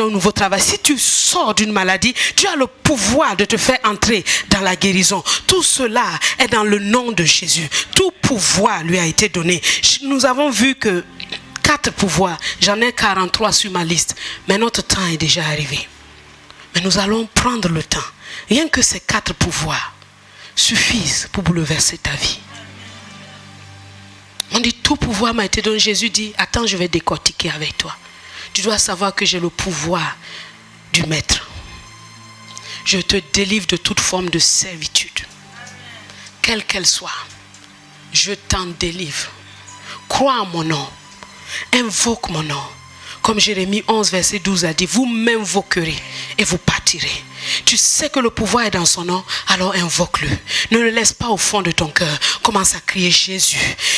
un nouveau travail. Si tu sors d'une maladie, Dieu a le pouvoir de te faire entrer dans la guérison. Tout cela est dans le nom de Jésus. Tout pouvoir lui a été donné. Nous avons vu que 4 pouvoirs, j'en ai 43 sur ma liste, mais notre temps est déjà arrivé. Mais nous allons prendre le temps. Rien que ces 4 pouvoirs suffisent pour bouleverser ta vie. On dit tout pouvoir m'a été donné. Jésus dit, attends, je vais décortiquer avec toi. Tu dois savoir que j'ai le pouvoir du maître. Je te délivre de toute forme de servitude, quelle qu'elle soit. Je t'en délivre. Crois en mon nom. Invoque mon nom. Comme Jérémie 11, verset 12 a dit, vous m'invoquerez et vous partirez. Tu sais que le pouvoir est dans son nom, alors invoque-le. Ne le laisse pas au fond de ton cœur. Commence à crier, Jésus,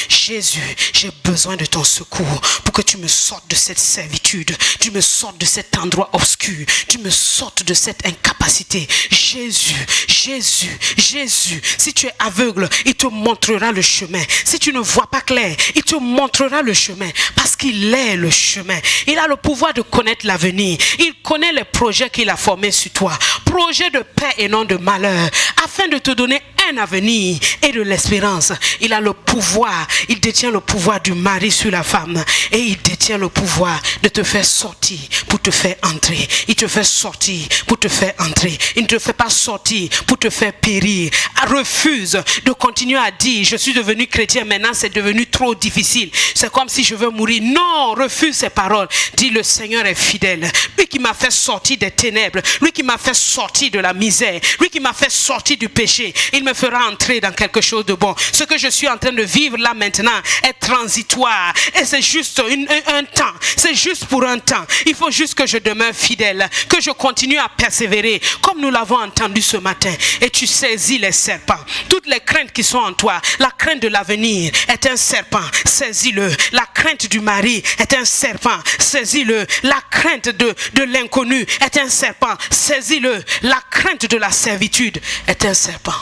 Jésus, j'ai besoin de ton secours pour que tu me sortes de cette servitude, tu me sortes de cet endroit obscur, tu me sortes de cette incapacité. Jésus, Jésus, Jésus. Si tu es aveugle, il te montrera le chemin. Si tu ne vois pas clair, il te montrera le chemin parce qu'il est le chemin. Il a le pouvoir de connaître l'avenir. Il connaît les projets qu'il a formés sur toi. Projet de paix et non de malheur, afin de te donner un avenir et de l'espérance. Il a le pouvoir, il détient le pouvoir du mari sur la femme et il détient le pouvoir de te faire sortir pour te faire entrer. Il te fait sortir pour te faire entrer. Il ne te fait pas sortir pour te faire périr. Refuse de continuer à dire je suis devenu chrétien, maintenant c'est devenu trop difficile. C'est comme si je veux mourir. Non, refuse ces paroles. Dis le Seigneur est fidèle. Lui qui m'a fait sortir des ténèbres, lui qui m'a fait sortir de la misère, lui qui m'a fait sortir du péché, il me fera entrer dans quelque chose de bon. Ce que je suis en train de vivre là maintenant est transitoire et c'est juste un temps. C'est juste pour un temps. Il faut juste que je demeure fidèle, que je continue à persévérer comme nous l'avons entendu ce matin. Et tu saisis les serpents. Toutes les craintes qui sont en toi, la crainte de l'avenir est un serpent, saisis-le. La crainte du mari est un serpent, saisis-le. La crainte de l'inconnu est un serpent, saisis-le. La crainte de la servitude est un serpent,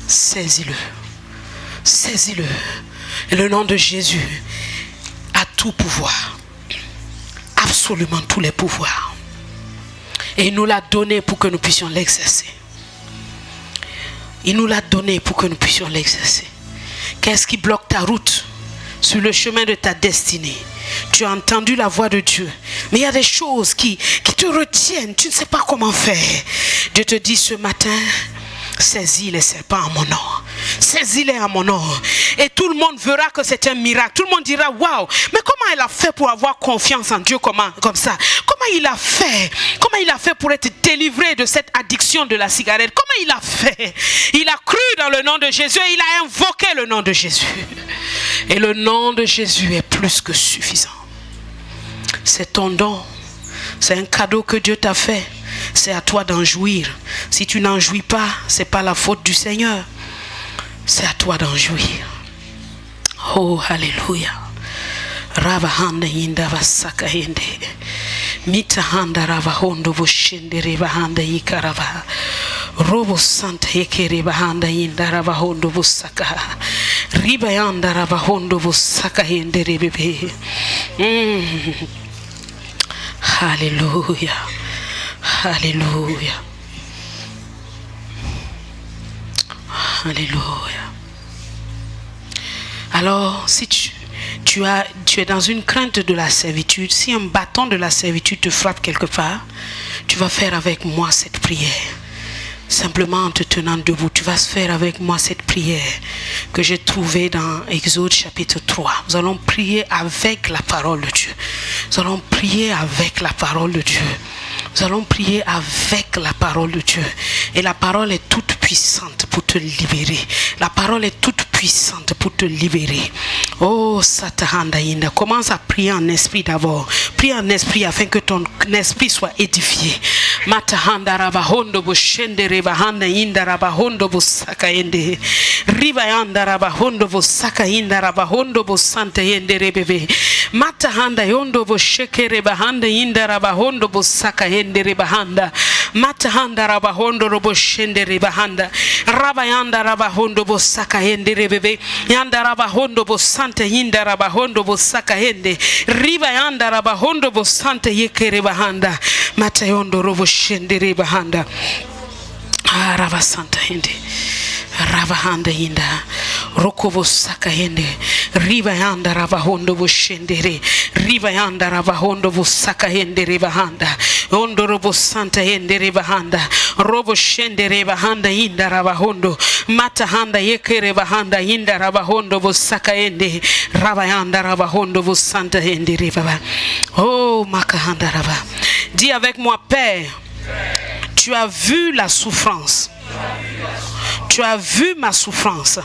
saisis-le. Saisis-le. Et le nom de Jésus a tout pouvoir, absolument tous les pouvoirs. Et il nous l'a donné pour que nous puissions l'exercer. Il nous l'a donné pour que nous puissions l'exercer. Qu'est-ce qui bloque ta route sur le chemin de ta destinée? Tu as entendu la voix de Dieu, mais il y a des choses qui te retiennent. Tu ne sais pas comment faire. Dieu te dit ce matin, saisis les serpents à mon nom. Saisis-les à mon nom. Et tout le monde verra que c'est un miracle. Tout le monde dira, waouh, mais comment il a fait pour avoir confiance en Dieu comme ça? Comment il a fait? Comment il a fait pour être délivré de cette addiction de la cigarette? Comment il a fait? Il a cru dans le nom de Jésus et il a invoqué le nom de Jésus. Et le nom de Jésus est plus que suffisant. C'est ton don. C'est un cadeau que Dieu t'a fait. C'est à toi d'en jouir. Si tu n'en jouis pas, ce n'est pas la faute du Seigneur. C'est à toi d'en jouir. Oh, alléluia. Rabahanda yinda vasaka yende. Mita handa rabahondo voshende rebahanda yikarava. Robo santa yeke rebahanda yinda rabahondo vosaka. Riba yanda rabahondo vosaka yende rebebe. Alléluia. Alléluia. Alléluia. Alors, si tu es dans une crainte de la servitude, si un bâton de la servitude te frappe quelque part, tu vas faire avec moi cette prière. Simplement en te tenant debout, tu vas faire avec moi cette prière que j'ai trouvée dans Exode chapitre 3. Nous allons prier avec la parole de Dieu. Nous allons prier avec la parole de Dieu. Nous allons prier avec la parole de Dieu. Et la parole est toute puissante pour te libérer. La parole est toute puissante pour te libérer. Oh, Satahanda Yinda, commence à prier en esprit d'abord. Prie en esprit afin que ton esprit soit édifié. Matahanda Rabahondo Boshende Rebahanda Yinda Rabahondo Bosaka Yende. Ribayanda Rabahondo Bosaka Yinda Rabahondo Bosante Yende Rebebe. Matahanda Yondo Bosheke Rebahanda Yinda Rabahondo Bosaka Yende Rebahanda. Matahanda Rabahondo Roboshende Rebahanda. Rabayanda Rabahondo Bosaka Yende Rebebe. Yanda Rabahondo Bosante Yinda Rabahondo Bosaka Yende. Ribayanda Rabahondo Bosante Yeke Rebahanda. Matayondo Roboshende Rebahanda. Rabasanta Yende. Rabahanda Yinda Rokobo Saka Yende Riba Yanda Rabahondo Boshendere Riba Yanda Rabahondo Bosaka Yende Rebahanda Ondo Robo Santa Yende Rebahanda Robo Shende Rebahanda Yinda Rabahondo Matahanda Yeke Rebahanda Yinda Rabahondo Bosaka Yende Rabayanda Rabahondo Bosanta Yende Rebaba. Oh Makahanda Raba. Dis avec moi, Père, tu as vu la souffrance. Tu as vu ma souffrance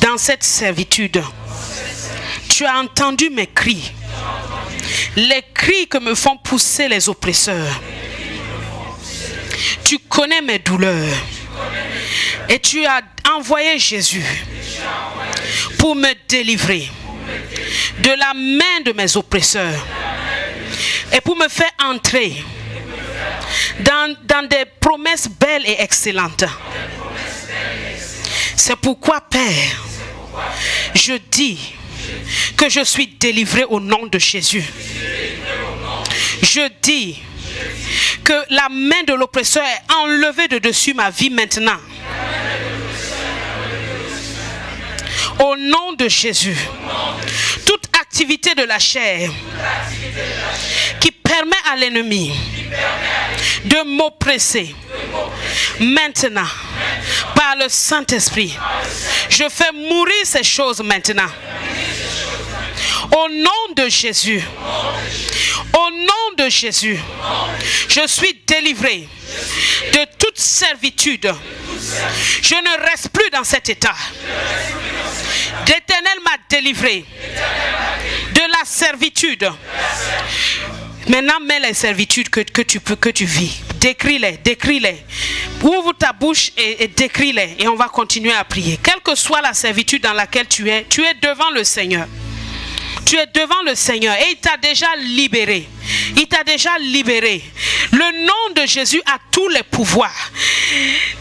dans cette servitude. Tu as entendu mes cris, les cris que me font pousser les oppresseurs. Tu connais mes douleurs et tu as envoyé Jésus pour me délivrer de la main de mes oppresseurs et pour me faire entrer dans des promesses belles et excellentes. C'est pourquoi, Père, je dis que je suis délivré au nom de Jésus. Je dis que la main de l'oppresseur est enlevée de dessus ma vie maintenant. Au nom de Jésus. Toute activité de la chair qui permet à l'ennemi de m'oppresser, maintenant, par le Saint-Esprit, je fais mourir ces choses maintenant. Au nom de Jésus, au nom de Jésus, je suis délivré de toute servitude. Je ne reste plus dans cet état. L'Éternel m'a délivré de la servitude. Maintenant, mets les servitudes que tu vis. Décris-les. Ouvre ta bouche et décris-les. Et on va continuer à prier. Quelle que soit la servitude dans laquelle tu es devant le Seigneur. Tu es devant le Seigneur et il t'a déjà libéré. Il t'a déjà libéré. Le nom de Jésus a tous les pouvoirs.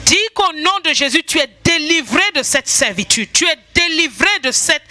Dis qu'au nom de Jésus, tu es délivré de cette servitude. Tu es délivré de cette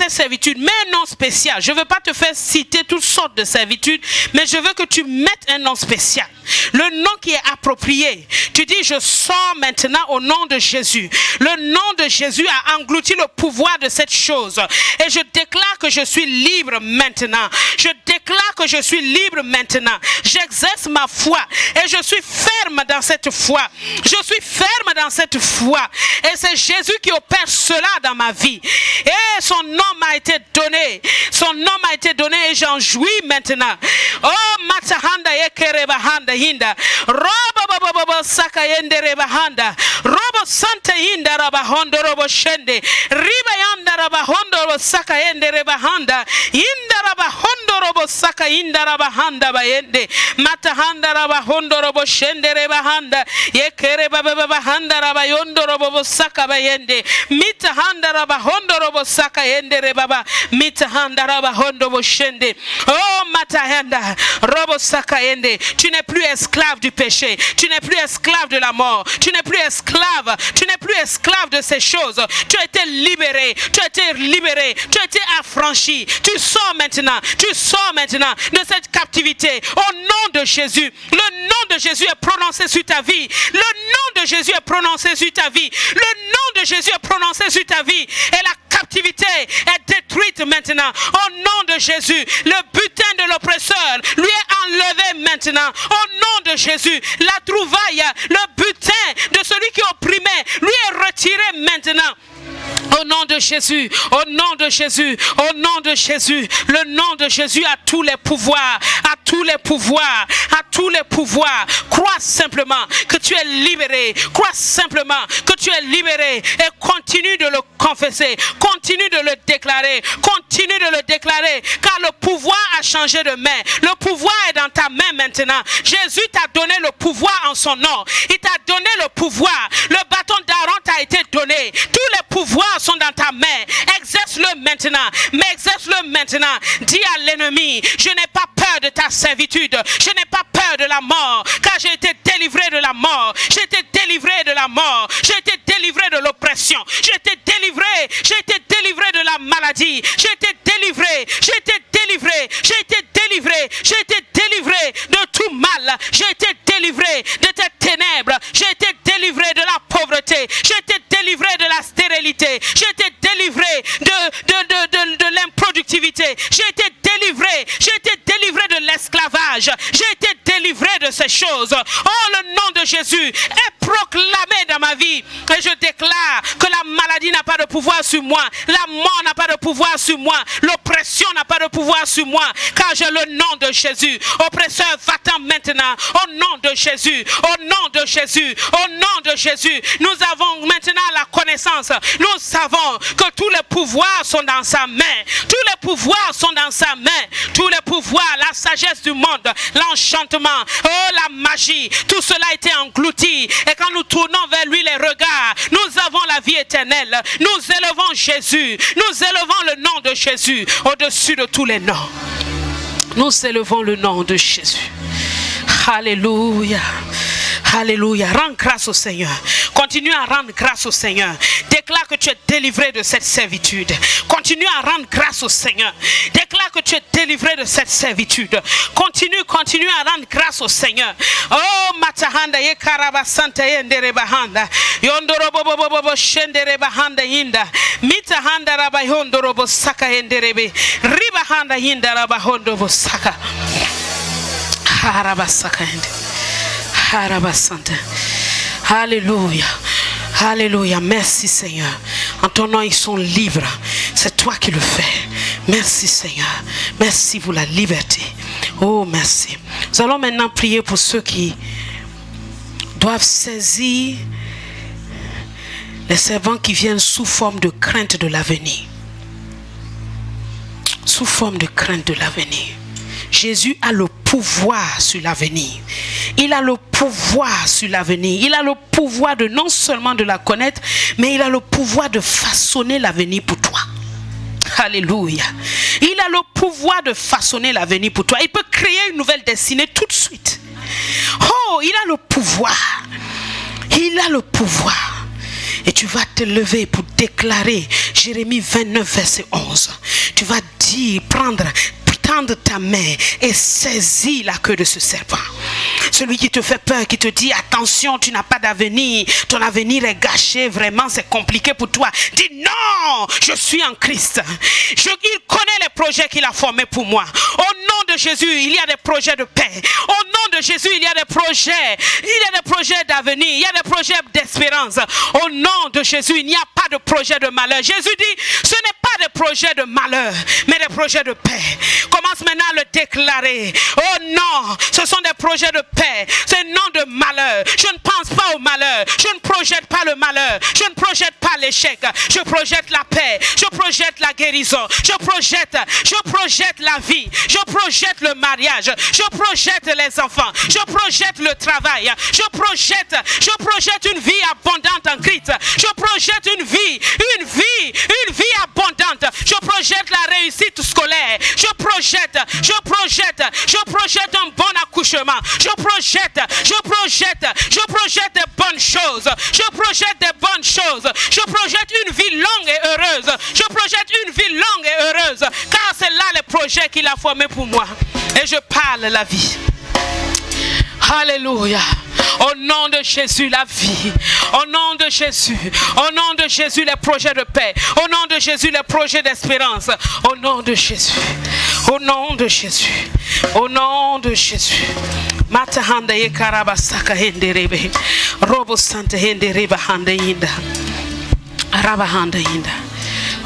servitude. Mets un nom spécial. Je ne veux pas te faire citer toutes sortes de servitudes, mais je veux que tu mettes un nom spécial. Le nom qui est approprié. Tu dis, je sors maintenant au nom de Jésus. Le nom de Jésus a englouti le pouvoir de cette chose. Et je déclare que je suis libre maintenant. Je déclare que je suis libre maintenant. J'exerce ma foi. Et je suis ferme dans cette foi. Je suis ferme dans cette foi. Et c'est Jésus qui opère cela dans ma vie. Et son nom m'a été donné. Son nom m'a été donné et j'en jouis maintenant. Oh, matahanda yekerebahanda hinda. Robo bobo sakayende rebahanda. Robo santa hinda rabahondo robo shende. Riba yanda rabahondo robo sakayende rebahanda. Hinda rabahondo robo sakayinda rabahanda bayende. Matahanda rabahondo robo shende rebahanda. Yekere babahanda rabayondo robo saka bayende. Mitahanda rabahondo robo sakayende rebaba. Mitahanda rabahondo robo shende. Oh matahanda robo sakayende. Tu n'es plus esclave du péché. Tu n'es plus esclave de la mort. Tu n'es plus esclave. Tu n'es plus esclave de ces choses. Tu as été libéré. Tu as été libéré. Tu as été affranchi. Tu sors maintenant. Tu sors maintenant de cette captivité. Au nom de Jésus. Le nom de Jésus est prononcé sur ta vie. Le nom de Jésus est prononcé sur ta vie. Le nom de Jésus est prononcé sur ta vie. Et la captivité est détruite maintenant. Au nom de Jésus. Le butin de l'oppresseur lui est enlevé maintenant. Au nom de Jésus. La trouvaille, le butin de celui qui opprimait lui est retiré maintenant. Au nom de Jésus, au nom de Jésus, au nom de Jésus, le nom de Jésus a tous les pouvoirs, a tous les pouvoirs, a tous les pouvoirs. Crois simplement que tu es libéré, crois simplement que tu es libéré et continue de le confesser, continue de le déclarer, continue de le déclarer, car le pouvoir a changé de main, le pouvoir est dans ta main maintenant. Jésus t'a donné le pouvoir en son nom, il t'a donné le pouvoir, le bâton d'Aaron t'a été donné, tous les pouvoirs sont dans ta main. Exerce-le maintenant. Mais exerce-le maintenant. Dis à l'ennemi, je n'ai pas peur de ta servitude. Je n'ai pas peur de la mort. Car j'ai été délivré de la mort. J'ai été délivré de la mort. J'ai été délivré de l'oppression. J'ai été délivré. J'ai été délivré de la maladie. J'ai été délivré. J'ai été délivré. J'ai été délivré. J'ai été délivré de tout mal. J'ai été délivré de tes ténèbres. J'ai été délivré de la pauvreté. J'ai été délivré de la stérilité. J'ai été délivré de l'improductivité. J'ai été délivré de l'esclavage. J'ai été délivré de ces choses. Oh, le nom de Jésus est proclamé dans ma vie. Et je déclare que la maladie n'a pas de pouvoir sur moi. La mort n'a pas de pouvoir sur moi. L'oppression n'a pas de pouvoir sur moi. Car j'ai le nom de Jésus. Oppresseur, va-t'en maintenant. Au nom de Jésus. Au nom de Jésus. Au nom de Jésus. Nous avons maintenant la connaissance. Nous savons que tous les pouvoirs sont dans sa main. Tous les pouvoirs sont dans sa main. Tous les pouvoirs, la sagesse du monde, l'enchantement, oh la magie, tout cela a été englouti. Et quand nous tournons vers lui les regards, nous avons la vie éternelle. Nous élevons Jésus. Nous élevons le nom de Jésus au-dessus de tous les noms. Nous élevons le nom de Jésus. Alléluia. Alléluia. Rends grâce au Seigneur. Continue à rendre grâce au Seigneur. Déclare que tu es délivré de cette servitude. Continue à rendre grâce au Seigneur. Déclare que tu es délivré de cette servitude. Continue à rendre grâce au Seigneur. Oh, matahanda ye karabasanta ye nderebahanda. Yondorobo bobo shenderebahanda yinda. Mitahanda raba yondorobo saka yenderebe. Ribahanda yinda raba hondobo saka. Harabasaka yende. Harabasanta. Alléluia. Alléluia. Merci Seigneur. En ton nom, ils sont libres. C'est toi qui le fais. Merci Seigneur. Merci pour la liberté. Oh, merci. Nous allons maintenant prier pour ceux qui doivent saisir les servants qui viennent sous forme de crainte de l'avenir. Sous forme de crainte de l'avenir. Jésus a le pouvoir sur l'avenir. Il a le pouvoir sur l'avenir. Il a le pouvoir de non seulement de la connaître, mais il a le pouvoir de façonner l'avenir pour toi. Alléluia. Il a le pouvoir de façonner l'avenir pour toi. Il peut créer une nouvelle destinée tout de suite. Oh, il a le pouvoir. Il a le pouvoir. Et tu vas te lever pour déclarer Jérémie 29, verset 11. Tu vas dire, tendre ta main et saisis la queue de ce serpent. Celui qui te fait peur, qui te dit attention, tu n'as pas d'avenir, ton avenir est gâché, vraiment c'est compliqué pour toi. Dis non, je suis en Christ. Il connaît les projets qu'il a formés pour moi. Au nom de Jésus, il y a des projets de paix. Au nom de Jésus, il y a des projets d'avenir, il y a des projets d'espérance. Au nom de Jésus, il n'y a pas de projet de malheur. Jésus dit, ce n'est pas des projets de malheur, mais des projets de paix. Commence maintenant à le déclarer. Oh non, ce sont des projets de paix. C'est non de malheur. Je ne pense pas au malheur. Je ne projette pas le malheur. Je ne projette pas l'échec. Je projette la paix. Je projette la guérison. Je projette la vie. Je projette le mariage. Je projette les enfants. Je projette le travail. Je projette une vie abondante en Christ. Je projette une vie abondante. Je projette la réussite scolaire. Je projette un bon accouchement. Je projette des bonnes choses. Je projette des bonnes choses. Je projette une vie longue et heureuse. Je projette une vie longue et heureuse. Car c'est là les projets qu'il a formés pour moi. Et je parle la vie. Alléluia. Au nom de Jésus, la vie. Au nom de Jésus. Au nom de Jésus, les projets de paix. Au nom de Jésus, les projets d'espérance. Au nom de Jésus. Au nom de Jésus. Au nom de Jésus. Matahanda ye karabasaka henderebe. Robo santa hendereba handa yinda. Rabahanda yinda.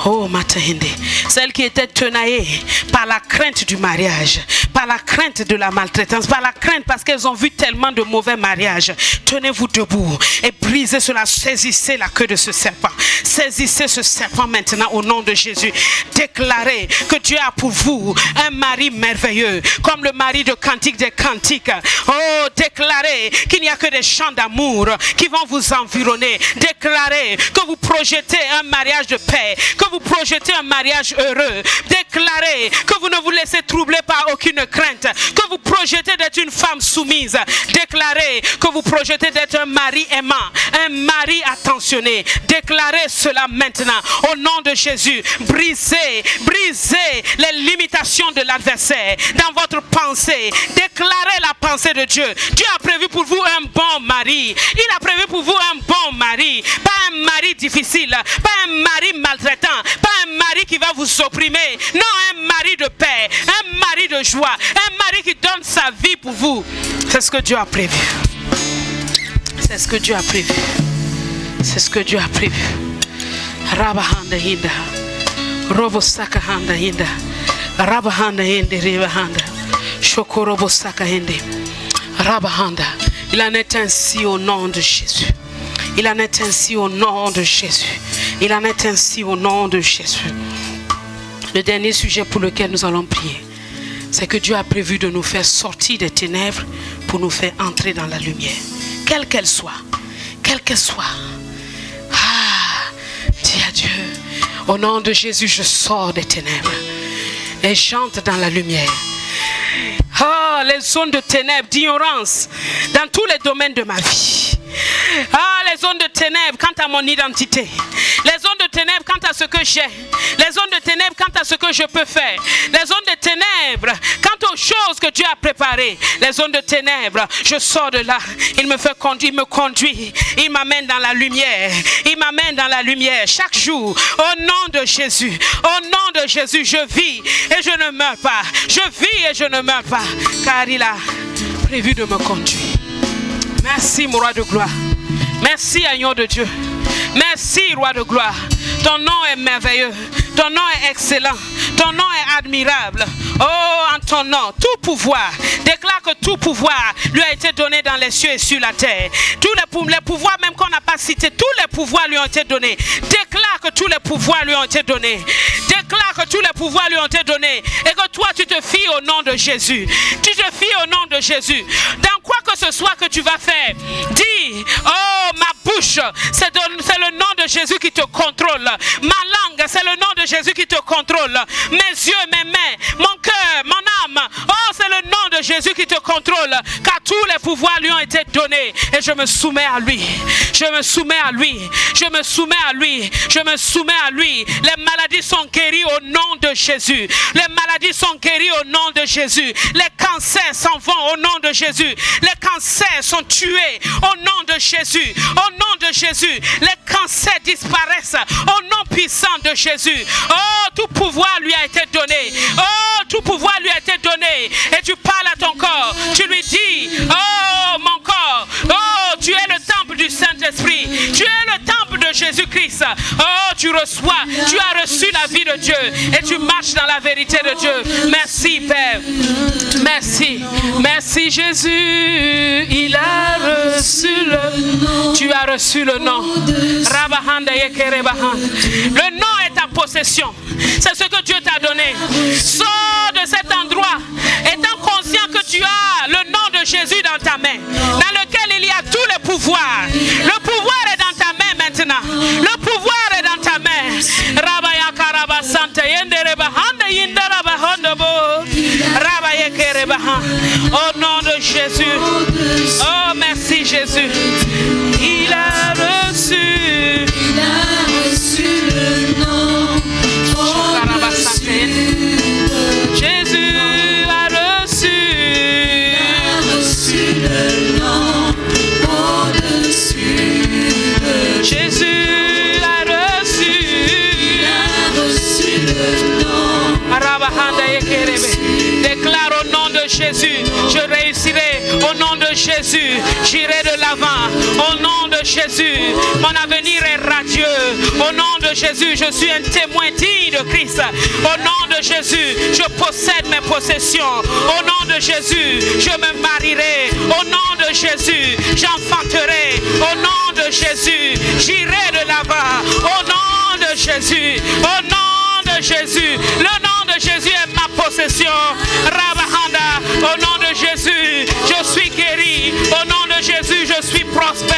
Oh, Matahende, celles qui étaient tenaillées par la crainte du mariage, par la crainte de la maltraitance, par la crainte parce qu'elles ont vu tellement de mauvais mariages. Tenez-vous debout et brisez cela, saisissez la queue de ce serpent. Saisissez ce serpent maintenant au nom de Jésus. Déclarez que Dieu a pour vous un mari merveilleux, comme le mari de Cantique des Cantiques. Oh, déclarez qu'il n'y a que des chants d'amour qui vont vous environner. Déclarez que vous projetez un mariage de paix, que vous projetez un mariage heureux. Déclarez que vous ne vous laissez troubler par aucune crainte, que vous projetez d'être une femme soumise. Déclarez que vous projetez d'être un mari aimant, un mari attentionné. Déclarez cela maintenant au nom de Jésus. Brisez les limitations de l'adversaire dans votre pensée. Déclarez la pensée de Dieu. Dieu a prévu pour vous un bon mari. Il a prévu pour vous un bon mari. Pas un mari difficile, pas un mari maltraitant, pas un mari qui va vous opprimer. Non, un mari de paix, un mari de joie, un mari qui donne sa vie pour vous. C'est ce que Dieu a prévu. C'est ce que Dieu a prévu. C'est ce que Dieu a prévu. Rabahanda hinda. Robo saka handa hinda. Rabahanda hinde rebahanda. Shokorobo saka hinde. Rabahanda. Il en est ainsi au nom de Jésus. Il en est ainsi au nom de Jésus. Il en est ainsi au nom de Jésus. Le dernier sujet pour lequel nous allons prier, c'est que Dieu a prévu de nous faire sortir des ténèbres pour nous faire entrer dans la lumière. Quelle qu'elle soit. Quelle qu'elle soit. Ah, dis à Dieu, au nom de Jésus, je sors des ténèbres et j'entre dans la lumière. Oh, oh, les zones de ténèbres, d'ignorance dans tous les domaines de ma vie. Ah, les zones de ténèbres quant à mon identité. Les zones de ténèbres quant à ce que j'ai. Les zones de ténèbres quant à ce que je peux faire. Les zones de ténèbres quant aux choses que Dieu a préparées. Les zones de ténèbres, je sors de là. Il me fait conduire, il me conduit. Il m'amène dans la lumière. Il m'amène dans la lumière chaque jour. Au nom de Jésus. Au nom de Jésus, je vis et je ne meurs pas. Je vis et je ne meurs pas. Car il a prévu de me conduire. Merci, mon roi de gloire. Merci, agneau de Dieu. Merci, roi de gloire. Ton nom est merveilleux. Ton nom est excellent. Ton nom est admirable. Oh, en ton nom, tout pouvoir. Déclare que tout pouvoir lui a été donné dans les cieux et sur la terre. Tous les pouvoirs, même qu'on n'a pas cités, tous les pouvoirs lui ont été donnés. Déclare que tous les pouvoirs lui ont été donnés. Déclare que tous les pouvoirs lui ont été donnés. Et que toi, tu te fies au nom de Jésus. Tu te fies au nom de Jésus. Dans quoi que ce soit que tu vas faire, dis, oh, ma bouche, c'est le nom de Jésus qui te contrôle. Ma langue, c'est le nom de Jésus qui te contrôle. Mes yeux, mes mains, mon cœur, mon âme, oh, c'est le nom de Jésus qui te contrôle. Car tous les pouvoirs lui ont été donnés. Et je me soumets à lui. Je me soumets à lui. Je me soumets à lui. Je me soumets à lui. Les maladies sont guéries au nom de Jésus. Les maladies sont guéries au nom de Jésus. Les cancers s'en vont au nom de Jésus. Les cancers sont tués au nom de Jésus. Au nom de Jésus. Les cancers disparaissent au nom puissant de Jésus. Oh, tout pouvoir lui a été donné. Oh, tout pouvoir lui a été donné. Et tu parles à ton corps. Tu lui dis, oh, mon corps. Oh, tu es le temple du Saint-Esprit. Tu es le temple de Jésus-Christ. Oh, tu reçois. Tu as reçu la vie de Dieu. Et tu marches dans la vérité de Dieu. Merci, Père. Merci. Merci, Jésus. Il a reçu le... Tu as reçu le nom. Le nom est ta possession. C'est ce que Dieu t'a donné. Sors de cet endroit étant conscient que tu as le nom de Jésus dans ta main, dans lequel il y a tous les pouvoirs. Le pouvoir est dans ta main maintenant. Le pouvoir est dans ta main. Au nom de Jésus. Oh, merci Jésus. Il a reçu. Il a reçu le nom. Jésus a reçu. Il a reçu le nom au-dessus de Jésus a reçu. Il a reçu le nom. Déclare au nom de Jésus, je réussirai. Au nom de Jésus, j'irai de l'avant. Au nom de Jésus, mon avenir est radieux. Au nom de Jésus, je suis un témoin digne de Christ. Au nom de Jésus, je possède mes possessions. Au nom de Jésus, je me marierai. Au nom de Jésus, j'enfanterai. Au nom de Jésus, j'irai de l'avant. Au nom de Jésus, au nom de Jésus, le nom de Jésus est ma possession. Rabahanda, au nom de Jésus, je suis guéri. Au nom de Jésus, je suis prospère.